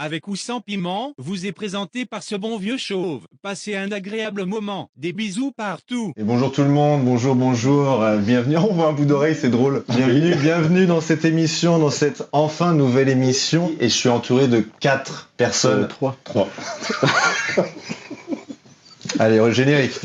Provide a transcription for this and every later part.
avec ou sans piment, vous est présenté par ce bon vieux chauve. Passez un agréable moment. Des bisous partout. Et bonjour tout le monde, bonjour, bienvenue, on voit un bout d'oreille, c'est drôle. Bienvenue dans cette émission, dans cette enfin nouvelle émission. Et je suis entouré de 4 personnes. 3. Allez, au générique.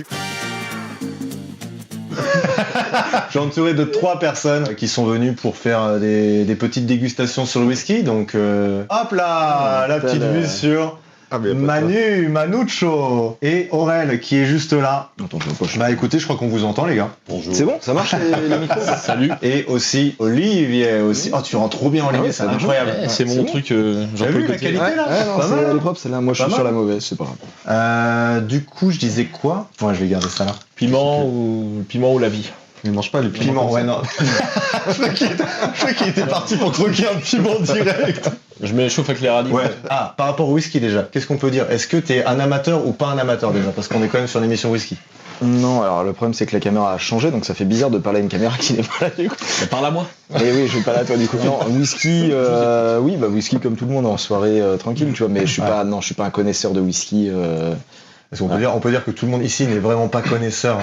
Je suis entouré de 3 personnes qui sont venues pour faire des petites dégustations sur le whisky. Donc, hop là, la petite vue sur Manucho et Aurel qui est juste là. Attends, je poche. Bah écoutez, je crois qu'on vous entend les gars. Bonjour. C'est bon, ça marche les micros. Salut. Et aussi Olivier aussi. Oh, tu rends trop bien Olivier, c'est incroyable. C'est mon truc. T'as vu la qualité là? Non, elle est propre celle-là. Moi, je suis sur la mauvaise, c'est pas grave. Du coup, je disais quoi? Ouais, je vais garder ça là. Piment ou la vie. Il mange pas le piment, ouais, non. Je crois qu'il était parti pour croquer un piment direct. Je mets chauffe avec les radis. Ouais. Ah, par rapport au whisky déjà, qu'est-ce qu'on peut dire? Est-ce que t'es un amateur ou pas un amateur déjà? Parce qu'on est quand même sur une émission whisky. Non, alors le problème c'est que la caméra a changé, donc ça fait bizarre de parler à une caméra qui n'est pas là du coup. Parle à moi. Et oui, je vais parler à toi du coup. Non, whisky, oui, bah whisky comme tout le monde en soirée tranquille, tu vois, mais je suis pas un connaisseur de whisky. Parce qu'on peut dire que tout le monde ici n'est vraiment pas connaisseur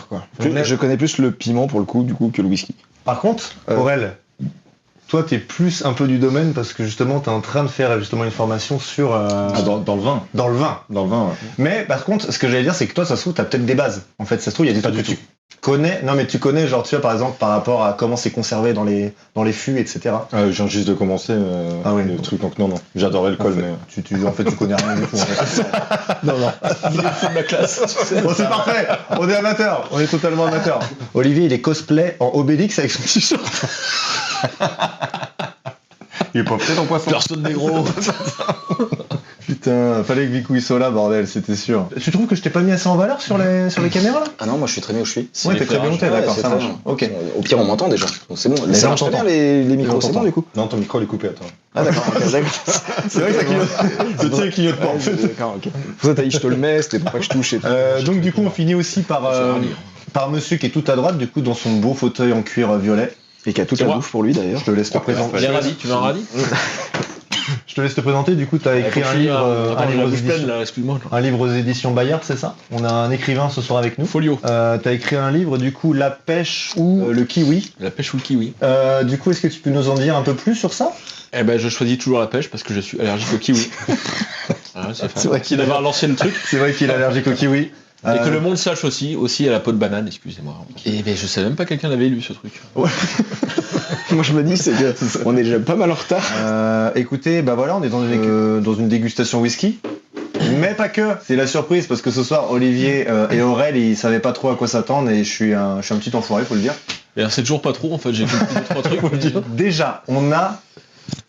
quoi. Je connais plus le piment pour le coup du coup que le whisky. Par contre, Aurel, toi t'es plus un peu du domaine parce que justement t'es en train de faire justement une formation sur dans le vin. Dans le vin. Ouais. Mais par contre, ce que j'allais dire c'est que toi ça se trouve t'as peut-être des bases. En fait, ça se trouve il y a des trucs que tu connais. Non mais tu connais genre tu vois par exemple par rapport à comment c'est conservé dans les fûts etc. Je viens juste de commencer le truc donc non j'adorais le col mais tu connais rien du tout en fait. Non. Il est fou de ma classe. Tu sais. Bon c'est parfait, on est amateur, on est totalement amateur. Olivier il est cosplay en Obélix avec son t-shirt. il est pas prêt ton poisson. Personne n'est gros. Putain, fallait que Vicou il soit là, bordel, c'était sûr. Tu trouves que je t'ai pas mis assez en valeur sur les caméras là? Ah non, moi je suis très bien où je suis. Ouais, t'es très bien où t'es, d'accord, ça marche. Ok. Au pire, on m'entend déjà. Donc c'est bon. Mais Ça marche très bien les micros, c'est bon du coup. Non, ton micro il est coupé, attends. Ah d'accord. C'est vrai que ça clignote. Le tien clignote pas en fait. D'accord, ok. Pour ça t'as dit je te le mets, c'était pour pas que je touche. Donc du coup on finit aussi par monsieur qui est tout à droite, du coup dans son beau fauteuil en cuir violet. Et qui a toute la bouffe pour lui d'ailleurs. Je te laisse te présenter. Les radis, tu veux un radis? Je te laisse te présenter, du coup tu as écrit un livre aux éditions Bayard, c'est ça? On a un écrivain ce soir avec nous. Folio. T'as écrit un livre du coup La pêche ou le kiwi. La pêche ou le kiwi. Du coup est-ce que tu peux nous en dire un peu plus sur ça? Eh ben je choisis toujours la pêche parce que je suis allergique au kiwi. C'est vrai qu'il avait relancé le truc. C'est vrai qu'il est allergique au kiwi. Et que le monde sache aussi à la peau de banane, excusez-moi. Et ben je savais même pas que quelqu'un l'avait lu ce truc. Ouais. Moi je me dis c'est que on est déjà pas mal en retard. Écoutez, bah voilà, on est dans une dégustation whisky. Mais pas que, c'est la surprise parce que ce soir Olivier et Aurel ils savaient pas trop à quoi s'attendre et je suis un petit enfoiré, faut le dire. Et c'est toujours pas trop en fait, j'ai compris 2-3 trucs. Faut le dire. Déjà, on a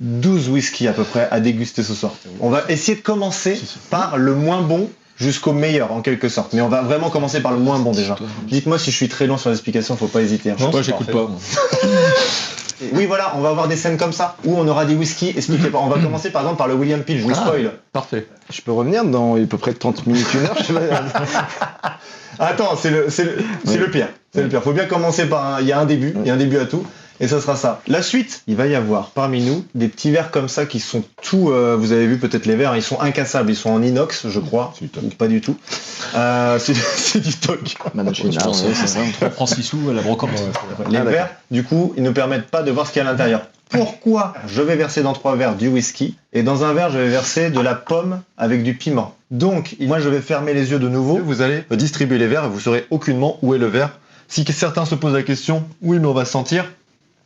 12 whisky à peu près à déguster ce soir. On va essayer de commencer par le moins bon jusqu'au meilleur en quelque sorte. Mais on va vraiment commencer par le moins bon déjà. Dites-moi si je suis très long sur l'explication, faut pas hésiter. Je sais pas, j'écoute pas. Moi. Oui voilà, on va avoir des scènes comme ça où on aura des whisky, expliquez pas. On va commencer par exemple par le William Peach, je vous spoil. Parfait. Je peux revenir dans à peu près 30 minutes, 1 heure, je sais pas. Attends, c'est le pire. C'est le pire. Faut bien commencer par il y a un début à tout. Et ça sera ça. La suite, il va y avoir parmi nous des petits verres comme ça qui sont tout, vous avez vu peut-être les verres, hein, ils sont incassables, ils sont en inox je crois, ou pas du tout. C'est du toc. C'est ça. 3 francs 6 sous à la brocante. Les verres, du coup, ils ne permettent pas de voir ce qu'il y a à l'intérieur. Pourquoi? Je vais verser dans 3 verres du whisky, et dans un verre, je vais verser de la pomme avec du piment. Donc, moi, je vais fermer les yeux de nouveau. Vous allez distribuer les verres et vous saurez aucunement où est le verre. Si certains se posent la question, oui, mais on va sentir.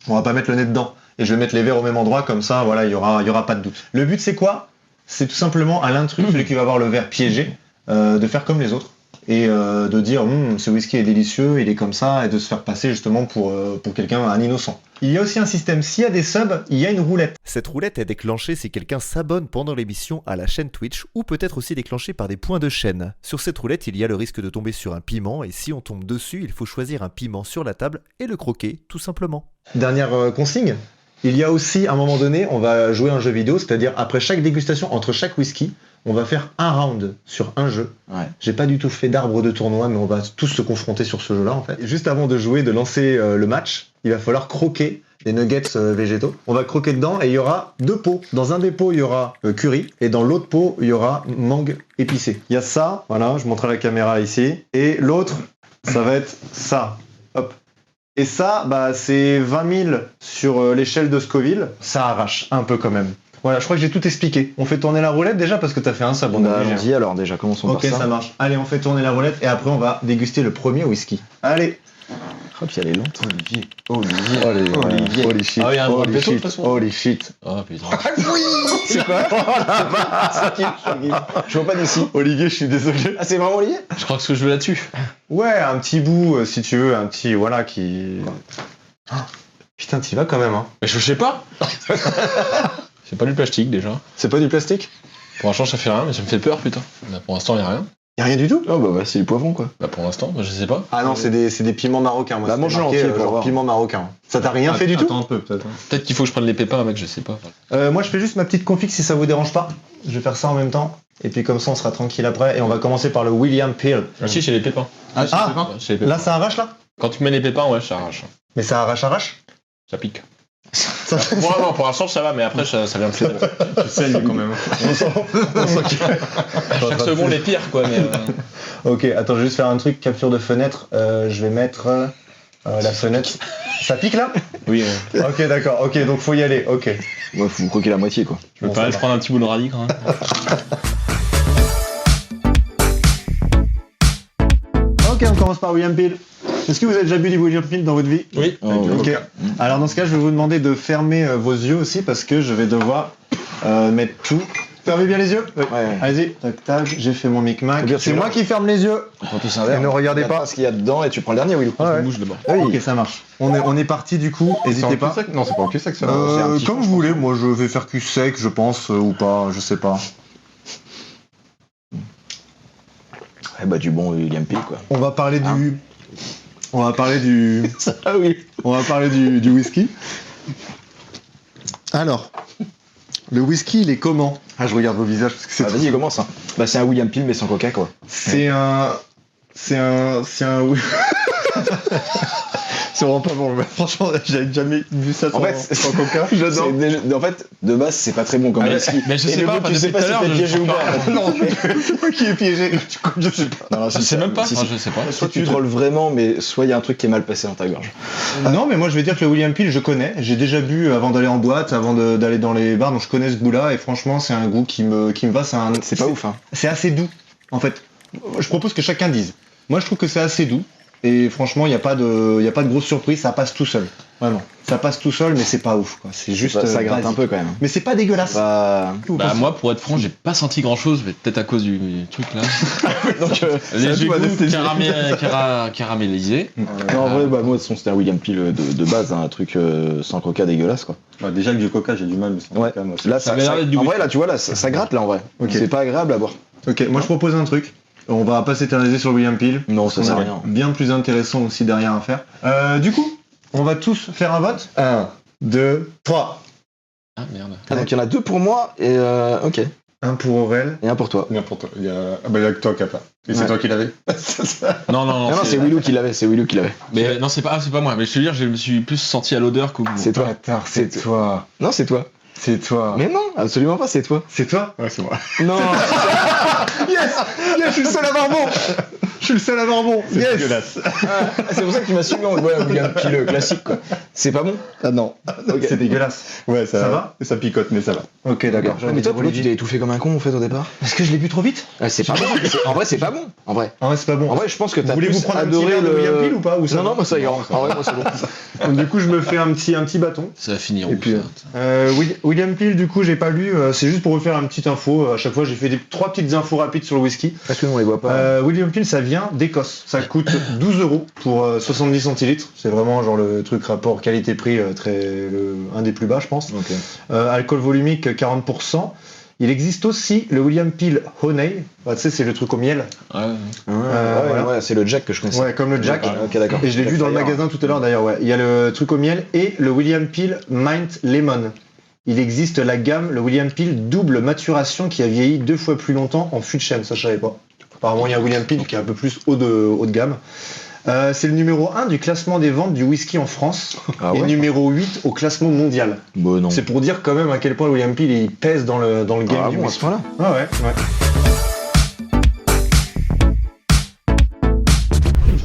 On va pas mettre le nez dedans. Et je vais mettre les verres au même endroit, comme ça, voilà, il y aura pas de doute. Le but, c'est quoi? C'est tout simplement à l'intrus, celui qui va avoir le verre piégé, de faire comme les autres. Et de dire, ce whisky est délicieux, il est comme ça, et de se faire passer justement pour quelqu'un, un innocent. Il y a aussi un système, s'il y a des subs, il y a une roulette. Cette roulette est déclenchée si quelqu'un s'abonne pendant l'émission à la chaîne Twitch ou peut être aussi déclenchée par des points de chaîne. Sur cette roulette, il y a le risque de tomber sur un piment et si on tombe dessus, il faut choisir un piment sur la table et le croquer tout simplement. Dernière consigne, il y a aussi, à un moment donné, on va jouer un jeu vidéo, c'est-à-dire après chaque dégustation, entre chaque whisky, On va faire un round sur un jeu. Ouais. J'ai pas du tout fait d'arbre de tournoi, mais on va tous se confronter sur ce jeu-là en fait. Et juste avant de jouer, de lancer le match, il va falloir croquer des nuggets végétaux. On va croquer dedans et il y aura 2 pots. Dans un des pots, il y aura curry et dans l'autre pot, il y aura mangue épicée. Il y a ça, voilà, je montre à la caméra ici. Et l'autre, ça va être ça. Hop. Et ça, bah, c'est 20 000 sur l'échelle de Scoville. Ça arrache un peu quand même. Voilà, je crois que j'ai tout expliqué. On fait tourner la roulette déjà parce que t'as fait un sabon. Bah, allons-y alors déjà, commençons Ok, par ça. ça marche. Allez, on fait tourner la roulette et après on va déguster le premier whisky. Allez. Oh, puis elle est lente. Olivier. Holy shit. Ah oui, il y a un Holy plateau, de shit. toute façon. Holy shit. Oh putain. C'est quoi Je vois pas d'ici. Olivier, je suis désolé. Ah, c'est vraiment Olivier? Je crois que ce que je veux là-dessus. Ouais, un petit bout, si tu veux, un petit, voilà, qui... Ah, putain, t'y vas quand même, hein. Mais je sais pas. C'est pas du plastique déjà. C'est pas du plastique? Pour l'instant, ça fait rien, mais ça me fait peur, putain. Bah, pour l'instant, il y a rien. Y'a rien du tout? Oh bah c'est du poivron quoi. Bah, pour l'instant, je sais pas. Ah non, c'est des piments marocains. Moi, Bah, c'était mange-le marqué, entier, pour genre voir. piment marocain. Ça t'a rien fait du tout? Attends un peu, peut-être. Peut-être qu'il faut que je prenne les pépins, mec, je sais pas. Moi, je fais juste ma petite config si ça vous dérange pas. Je vais faire ça en même temps. Et puis comme ça, on sera tranquille après. Et on va commencer par le William Peel. Ah si, j'ai les pépins. Ah, Ouais, j'ai les pépins. là, ça arrache, là? Quand tu mets les pépins, ouais, ça arrache. Mais ça arrache? Ça pique. Ça- Non, pour l'instant, ça va, mais après, ça vient de faire. Tu saignes quand même. Chaque seconde est pire, quoi. Mais, Ok, attends, je vais juste faire un truc, capture de fenêtre. Je vais mettre la fenêtre. Ça pique là? Oui, Ok, d'accord, ok, donc faut y aller, ok. Ouais, faut croquer la moitié quoi. je me Bon, permets ça de prendre un petit bout de radis quand même. Ok, on commence par William Peel. Est-ce que vous avez déjà bu du William Peel dans votre vie? Oui. Oh, Ok. Alors dans ce cas, je vais vous demander de fermer vos yeux aussi parce que je vais devoir mettre tout. Fermez bien les yeux. Oui. Ouais. Allez-y. Tac tac. J'ai fait mon micmac. Faut dire, C'est tu moi vois. qui ferme les yeux. On prend tous un verre. Et ne regardez pas. Ce qu'il y a dedans et tu prends le dernier Willou. Ouais. Bouge d'abord. Oui. Ok, ça marche. On est parti du coup. C'est en N'hésitez pas. cul-sec? Non, c'est pas en cul-sec, ça. c'est un petit Comme fond, vous voulez. Moi, je vais faire cul sec, je pense, ou pas. Je sais pas. Eh bah du bon William Peel quoi. On va parler Hein du. On va parler du. Ah oui. On va parler du whisky. Alors, le whisky, il est comment? Ah, je regarde vos visages parce que c'est. Ah, vas-y commence hein. Bah c'est un William Peel mais sans coca quoi. C'est un. C'est un. C'est vraiment pas bon. Franchement, j'avais jamais vu ça En fait, sans coca. J'adore. En fait, de base, c'est pas très bon comme whisky. Mais je Et sais le pas, goût, enfin, tu sais depuis pas tout à si l'heure, t'es je piégé ou sens pas. pas. Non, c'est moi qui est piégé. Du coup, je sais pas. Non, Je sais même pas. Si, Enfin, si. je sais pas. Soit tu trolles vraiment, mais soit il y a un truc qui est mal passé dans ta gorge. Non, mais moi, je vais dire que le William Peel, je connais. J'ai déjà bu avant d'aller en boîte, avant d'aller dans les bars, donc je connais ce goût-là. Et franchement, c'est un goût qui me va. C'est pas ouf hein. C'est assez doux, en fait. Je propose que chacun dise. Moi, je trouve que c'est assez doux. Et franchement, il n'y a pas de grosse surprise, ça passe tout seul. Vraiment. Ça passe tout seul, mais c'est pas ouf, quoi. C'est juste. Ça gratte basique. un peu quand même. Mais c'est pas dégueulasse. Bah, Vous Bah pensez- moi, pour être franc, j'ai pas senti grand chose, mais peut-être à cause du truc là. donc, Les tout va goûts rester- caramélisés. non, en vrai, bah, moi, de toute façon, c'était un William Peel de base, hein, un truc sans coca dégueulasse quoi. Bah, déjà que du coca, j'ai du mal, mais sans Ouais. coca, moi. Là, Ça avait l'air d'être du en vrai, whisky. là, tu vois, là, ça gratte là en vrai. Ok. C'est pas agréable à boire. Ok, moi je propose un truc. On va pas s'éterniser sur le William Peel. Non, ça On sert a à rien. bien plus intéressant aussi derrière à faire. Du coup, on va tous faire un vote. 1, 2, 3. Ah merde. Ah, donc il y en a deux pour moi et ok. Un pour Aurel. Et un pour toi. N'importe quoi. Il y a que toi qui a pas. Et c'est Ouais. toi qui l'avais. Non, non, Non, non, c'est Willou qui l'avait, c'est Willou qui l'avait. Mais non, c'est pas moi. Mais je te dire, je me suis plus senti à l'odeur qu'au goût. C'est toi. Bâtard, c'est toi. Non, c'est toi. C'est toi. Mais non, absolument pas, c'est toi. C'est toi? Ouais, c'est moi. Non. Yes! Je suis le seul à avoir bon! Je suis le seul à avoir bon! Yes! Dégueulasse. C'est pour ça que tu m'as suivi en ouais, William Peel classique quoi. C'est pas bon. Ah non. Ok. C'est dégueulasse. Ouais, Ça va? Ça picote, mais ça va. Ok, d'accord. Mais toi, pourquoi tu t'es étouffé comme un con en fait au départ? Est-ce que je l'ai bu trop vite? C'est pas bon. En vrai, c'est pas bon. En vrai. Ah ouais, c'est pas bon. En vrai, je pense que t'as Voulez-vous plus prendre un petit adoré verre de le William Peel ou pas? Ou ça Non, va non, moi ça ira. Non, ça En vrai, moi c'est bon. Donc, du coup, je me fais un petit bâton. Ça va finir Et où puis, ça William Peel, du coup, j'ai pas lu. C'est juste pour vous faire une petite info. À chaque fois, j'ai fait 3 petites infos rapides sur le whisky. Parce que nous on les voit pas. William Peel, ça vient d'Écosse. Ça coûte 12 € pour 70 centilitres. C'est vraiment genre le truc rapport qualité-prix un des plus bas, je pense. Ok. Alcool volumique 40%. Il existe aussi le William Peel Honey. Bah, tu sais, c'est le truc au miel. Ouais. Voilà. Ouais, c'est le Jack que je connaissais. Ouais, comme le Jack. Ok, d'accord. Et je l'ai vu dans le magasin tout à l'heure d'ailleurs. Ouais. Il y a le truc au miel et le William Peel Mint Lemon. il existe la gamme, le William Peel double maturation qui a vieilli 2 fois plus longtemps en fût de chêne, ça je savais pas. Apparemment il y a un William Peel qui est un peu plus haut de gamme. C'est le numéro 1 du classement des ventes du whisky en France et numéro 8 au classement mondial. Bon, non. C'est pour dire quand même à quel point William Peel il pèse dans le game du bon, à whisky. ce point-là. Ah ouais.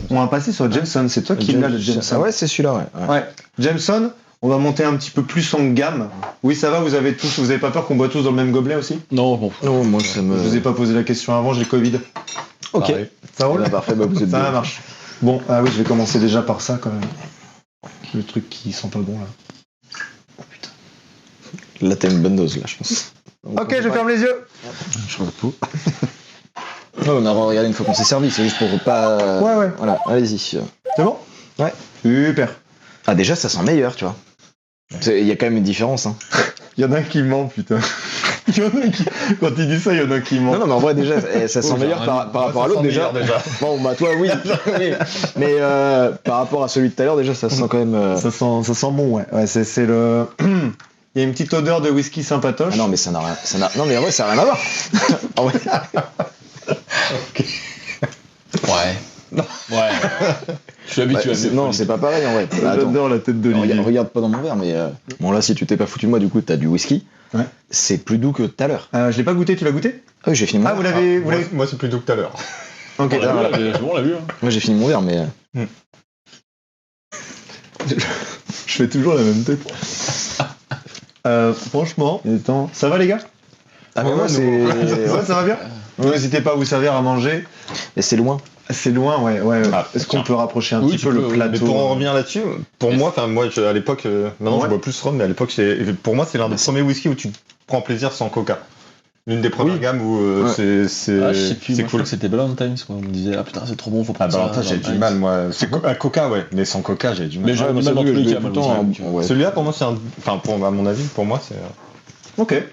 On va passer sur Jameson, c'est toi qui l'as le Jameson. Ah ouais, c'est celui-là, ouais. Ouais. Jameson, on va monter un petit peu plus en gamme. Oui, ça va, vous avez pas peur qu'on boit tous dans le même gobelet aussi? Non, bon. Non, moi ça me. Je vous ai pas posé la question avant, j'ai le Covid. Ok. Pareil. Ça roule? Bah, parfait, bah, vous êtes Ça bien. marche. Bon, ah oui, je vais commencer déjà par ça quand même. Le truc qui sent pas bon là. Oh putain. Là, t'as une bonne dose, là, je pense. Ok, je ferme les yeux. Je repos. Non, on a regardé une fois qu'on s'est servi, c'est juste pour pas. Ouais. Voilà, allez-y. C'est bon? Ouais. Super. Ah, déjà, ça sent meilleur, tu vois. Il y a quand même une différence, hein. Il y en a un qui ment, putain. Il y en a un qui... Quand il dit ça, il y en a un qui ment. Non, mais en vrai, déjà, ça sent meilleur par rapport à l'autre, déjà. Bon, bah, toi, oui. Oui. Mais par rapport à celui de tout à l'heure, déjà, ça sent quand même. Ça sent bon, ouais. Ouais, c'est le. Il y a une petite odeur de whisky sympatoche. Ah non, mais ça n'a rien. Non, mais en vrai, ça n'a rien à voir. En vrai. Ouais. Je suis habitué à Non, c'est pas pareil, en vrai. J'adore la tête d'Olivier. Regarde pas dans mon verre, mais. Bon, là, si tu t'es pas foutu de moi, du coup, t'as du whisky. Ouais. C'est plus doux que tout à l'heure. Je l'ai pas goûté, tu l'as goûté? Ah oui, j'ai fini mon Ah, verre. vous l'avez. Moi, c'est plutôt que tout à l'heure. Ok, On l'a vu. Moi, j'ai fini mon verre, mais. Je fais toujours la même tête. Franchement, ça va les gars? Ah, mais moi, c'est. Ouais, ça va bien? N'hésitez pas à vous servir à manger. Et c'est loin. C'est loin, ouais. Ah, Est-ce qu'on peut rapprocher un Oui, petit tu peu le peux, plateau? Mais pour en revenir là-dessus, pour moi, à l'époque, maintenant Ouais. je bois plus rhum, mais à l'époque, pour moi, c'est l'un des premiers whisky où tu prends plaisir sans coca. L'une des premières gammes où Ouais. c'est Ah, je sais plus, c'est moi, je crois cool. que c'était Ballantine's, quoi. On me disait, ah putain, c'est trop bon, faut Ah, prendre ça. Valentin, j'ai du mal, moi. C'est Coca, ouais, mais sans coca, j'ai du mal. Mais j'aurais Ouais, du moi, mal dans c'est tous vrai les que cas, je l'ai tout le malheureusement. temps, ouais. Celui-là, pour moi, c'est un. Enfin, à mon avis, pour moi, c'est. Ok.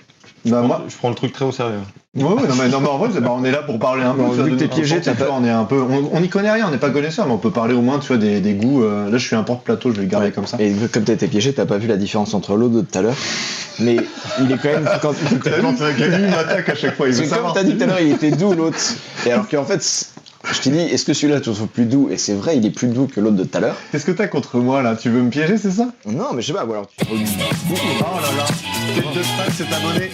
Bah moi, Je prends le truc très au sérieux. ouais, non mais en vrai, on est là pour parler un peu. Bon, tu vois, vu que de t'es notre piégé, ressenti, t'as tu vois, on est un peu, on y connaît rien, on n'est pas connaisseur, mais on peut parler au moins, tu vois, des goûts. Là, je suis un porte-plateau, je vais le garder comme ça. Et comme t'as été piégé, t'as pas vu la différence entre l'autre de tout à l'heure. Mais il est quand même. Quand Il m'attaque à chaque fois. Il veut c'est comme savoir. t'as dit tout à l'heure, il était doux l'autre. Et alors qu'en fait, je t'ai dit, est-ce que celui-là tu le trouves plus doux? Et c'est vrai, il est plus doux que l'autre de tout à l'heure. Qu'est-ce que t'as contre moi là? Tu veux me piéger, c'est ça? Non, mais je sais pas, ou alors tu. Oh là là. Tête de cheval, c'est abonné.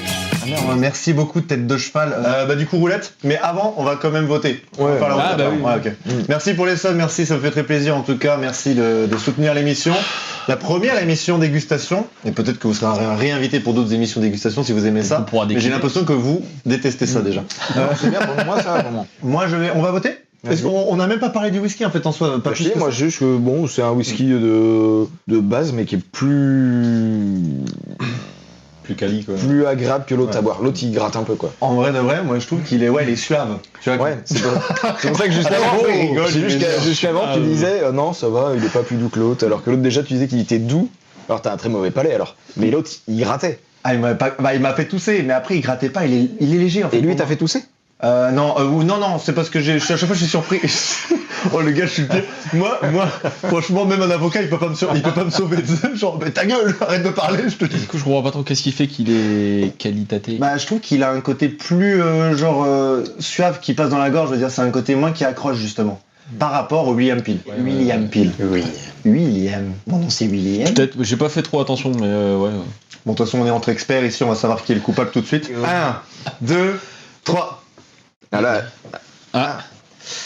Merci beaucoup, tête de cheval. Bah du coup roulette. Mais avant, on va quand même voter. On va Ouais. pas la Ah, voter, bah oui. ouais, ok. Merci pour les subs, merci, ça me fait très plaisir en tout cas. Merci de soutenir l'émission. La première émission dégustation, et peut-être que vous serez réinvité pour d'autres émissions dégustation si vous aimez ça. On pourra Mais j'ai décliner. l'impression que vous détestez ça déjà. C'est bien pour moi, ça va pour moi. Moi, on va voter. Vas-y. Est-ce qu'on n'a même pas parlé du whisky en fait en soi, pas Je plus dis, que moi, ça. juste que bon, c'est un whisky de base, mais qui est plus Plus quoi. plus agréable que l'autre Ouais. à boire. L'autre, il gratte un peu, quoi. En vrai de vrai, moi je trouve qu'il est, il est suave. Tu vois, Ouais, c'est pour ça que juste Ah, avant, bon, il rigole, juste avant, tu disais non, ça va, il est pas plus doux que l'autre, alors que l'autre déjà tu disais qu'il était doux. Alors t'as un très mauvais palais alors. Mais l'autre, il grattait. Ah, il m'a fait tousser, mais après il grattait pas, il est léger en fait. Et lui, pour t'as moi. fait tousser? Non, c'est parce que à chaque fois je suis surpris. Oh le gars, je suis le pire. Moi, franchement, même un avocat, il peut pas me sauver. Genre, mais ta gueule, arrête de parler, je te dis. Du coup, je comprends pas trop qu'est-ce qui fait qu'il est qualitaté. Bah, je trouve qu'il a un côté plus suave qui passe dans la gorge. Je veux dire, c'est un côté moins qui accroche justement. Par rapport au William Peel. William Peel. William. Mon nom c'est William. Peut-être, j'ai pas fait trop attention, mais ouais. Bon, de toute façon, on est entre experts ici, on va savoir qui est le coupable tout de suite. 1, 2, 3. Ah là. Ah,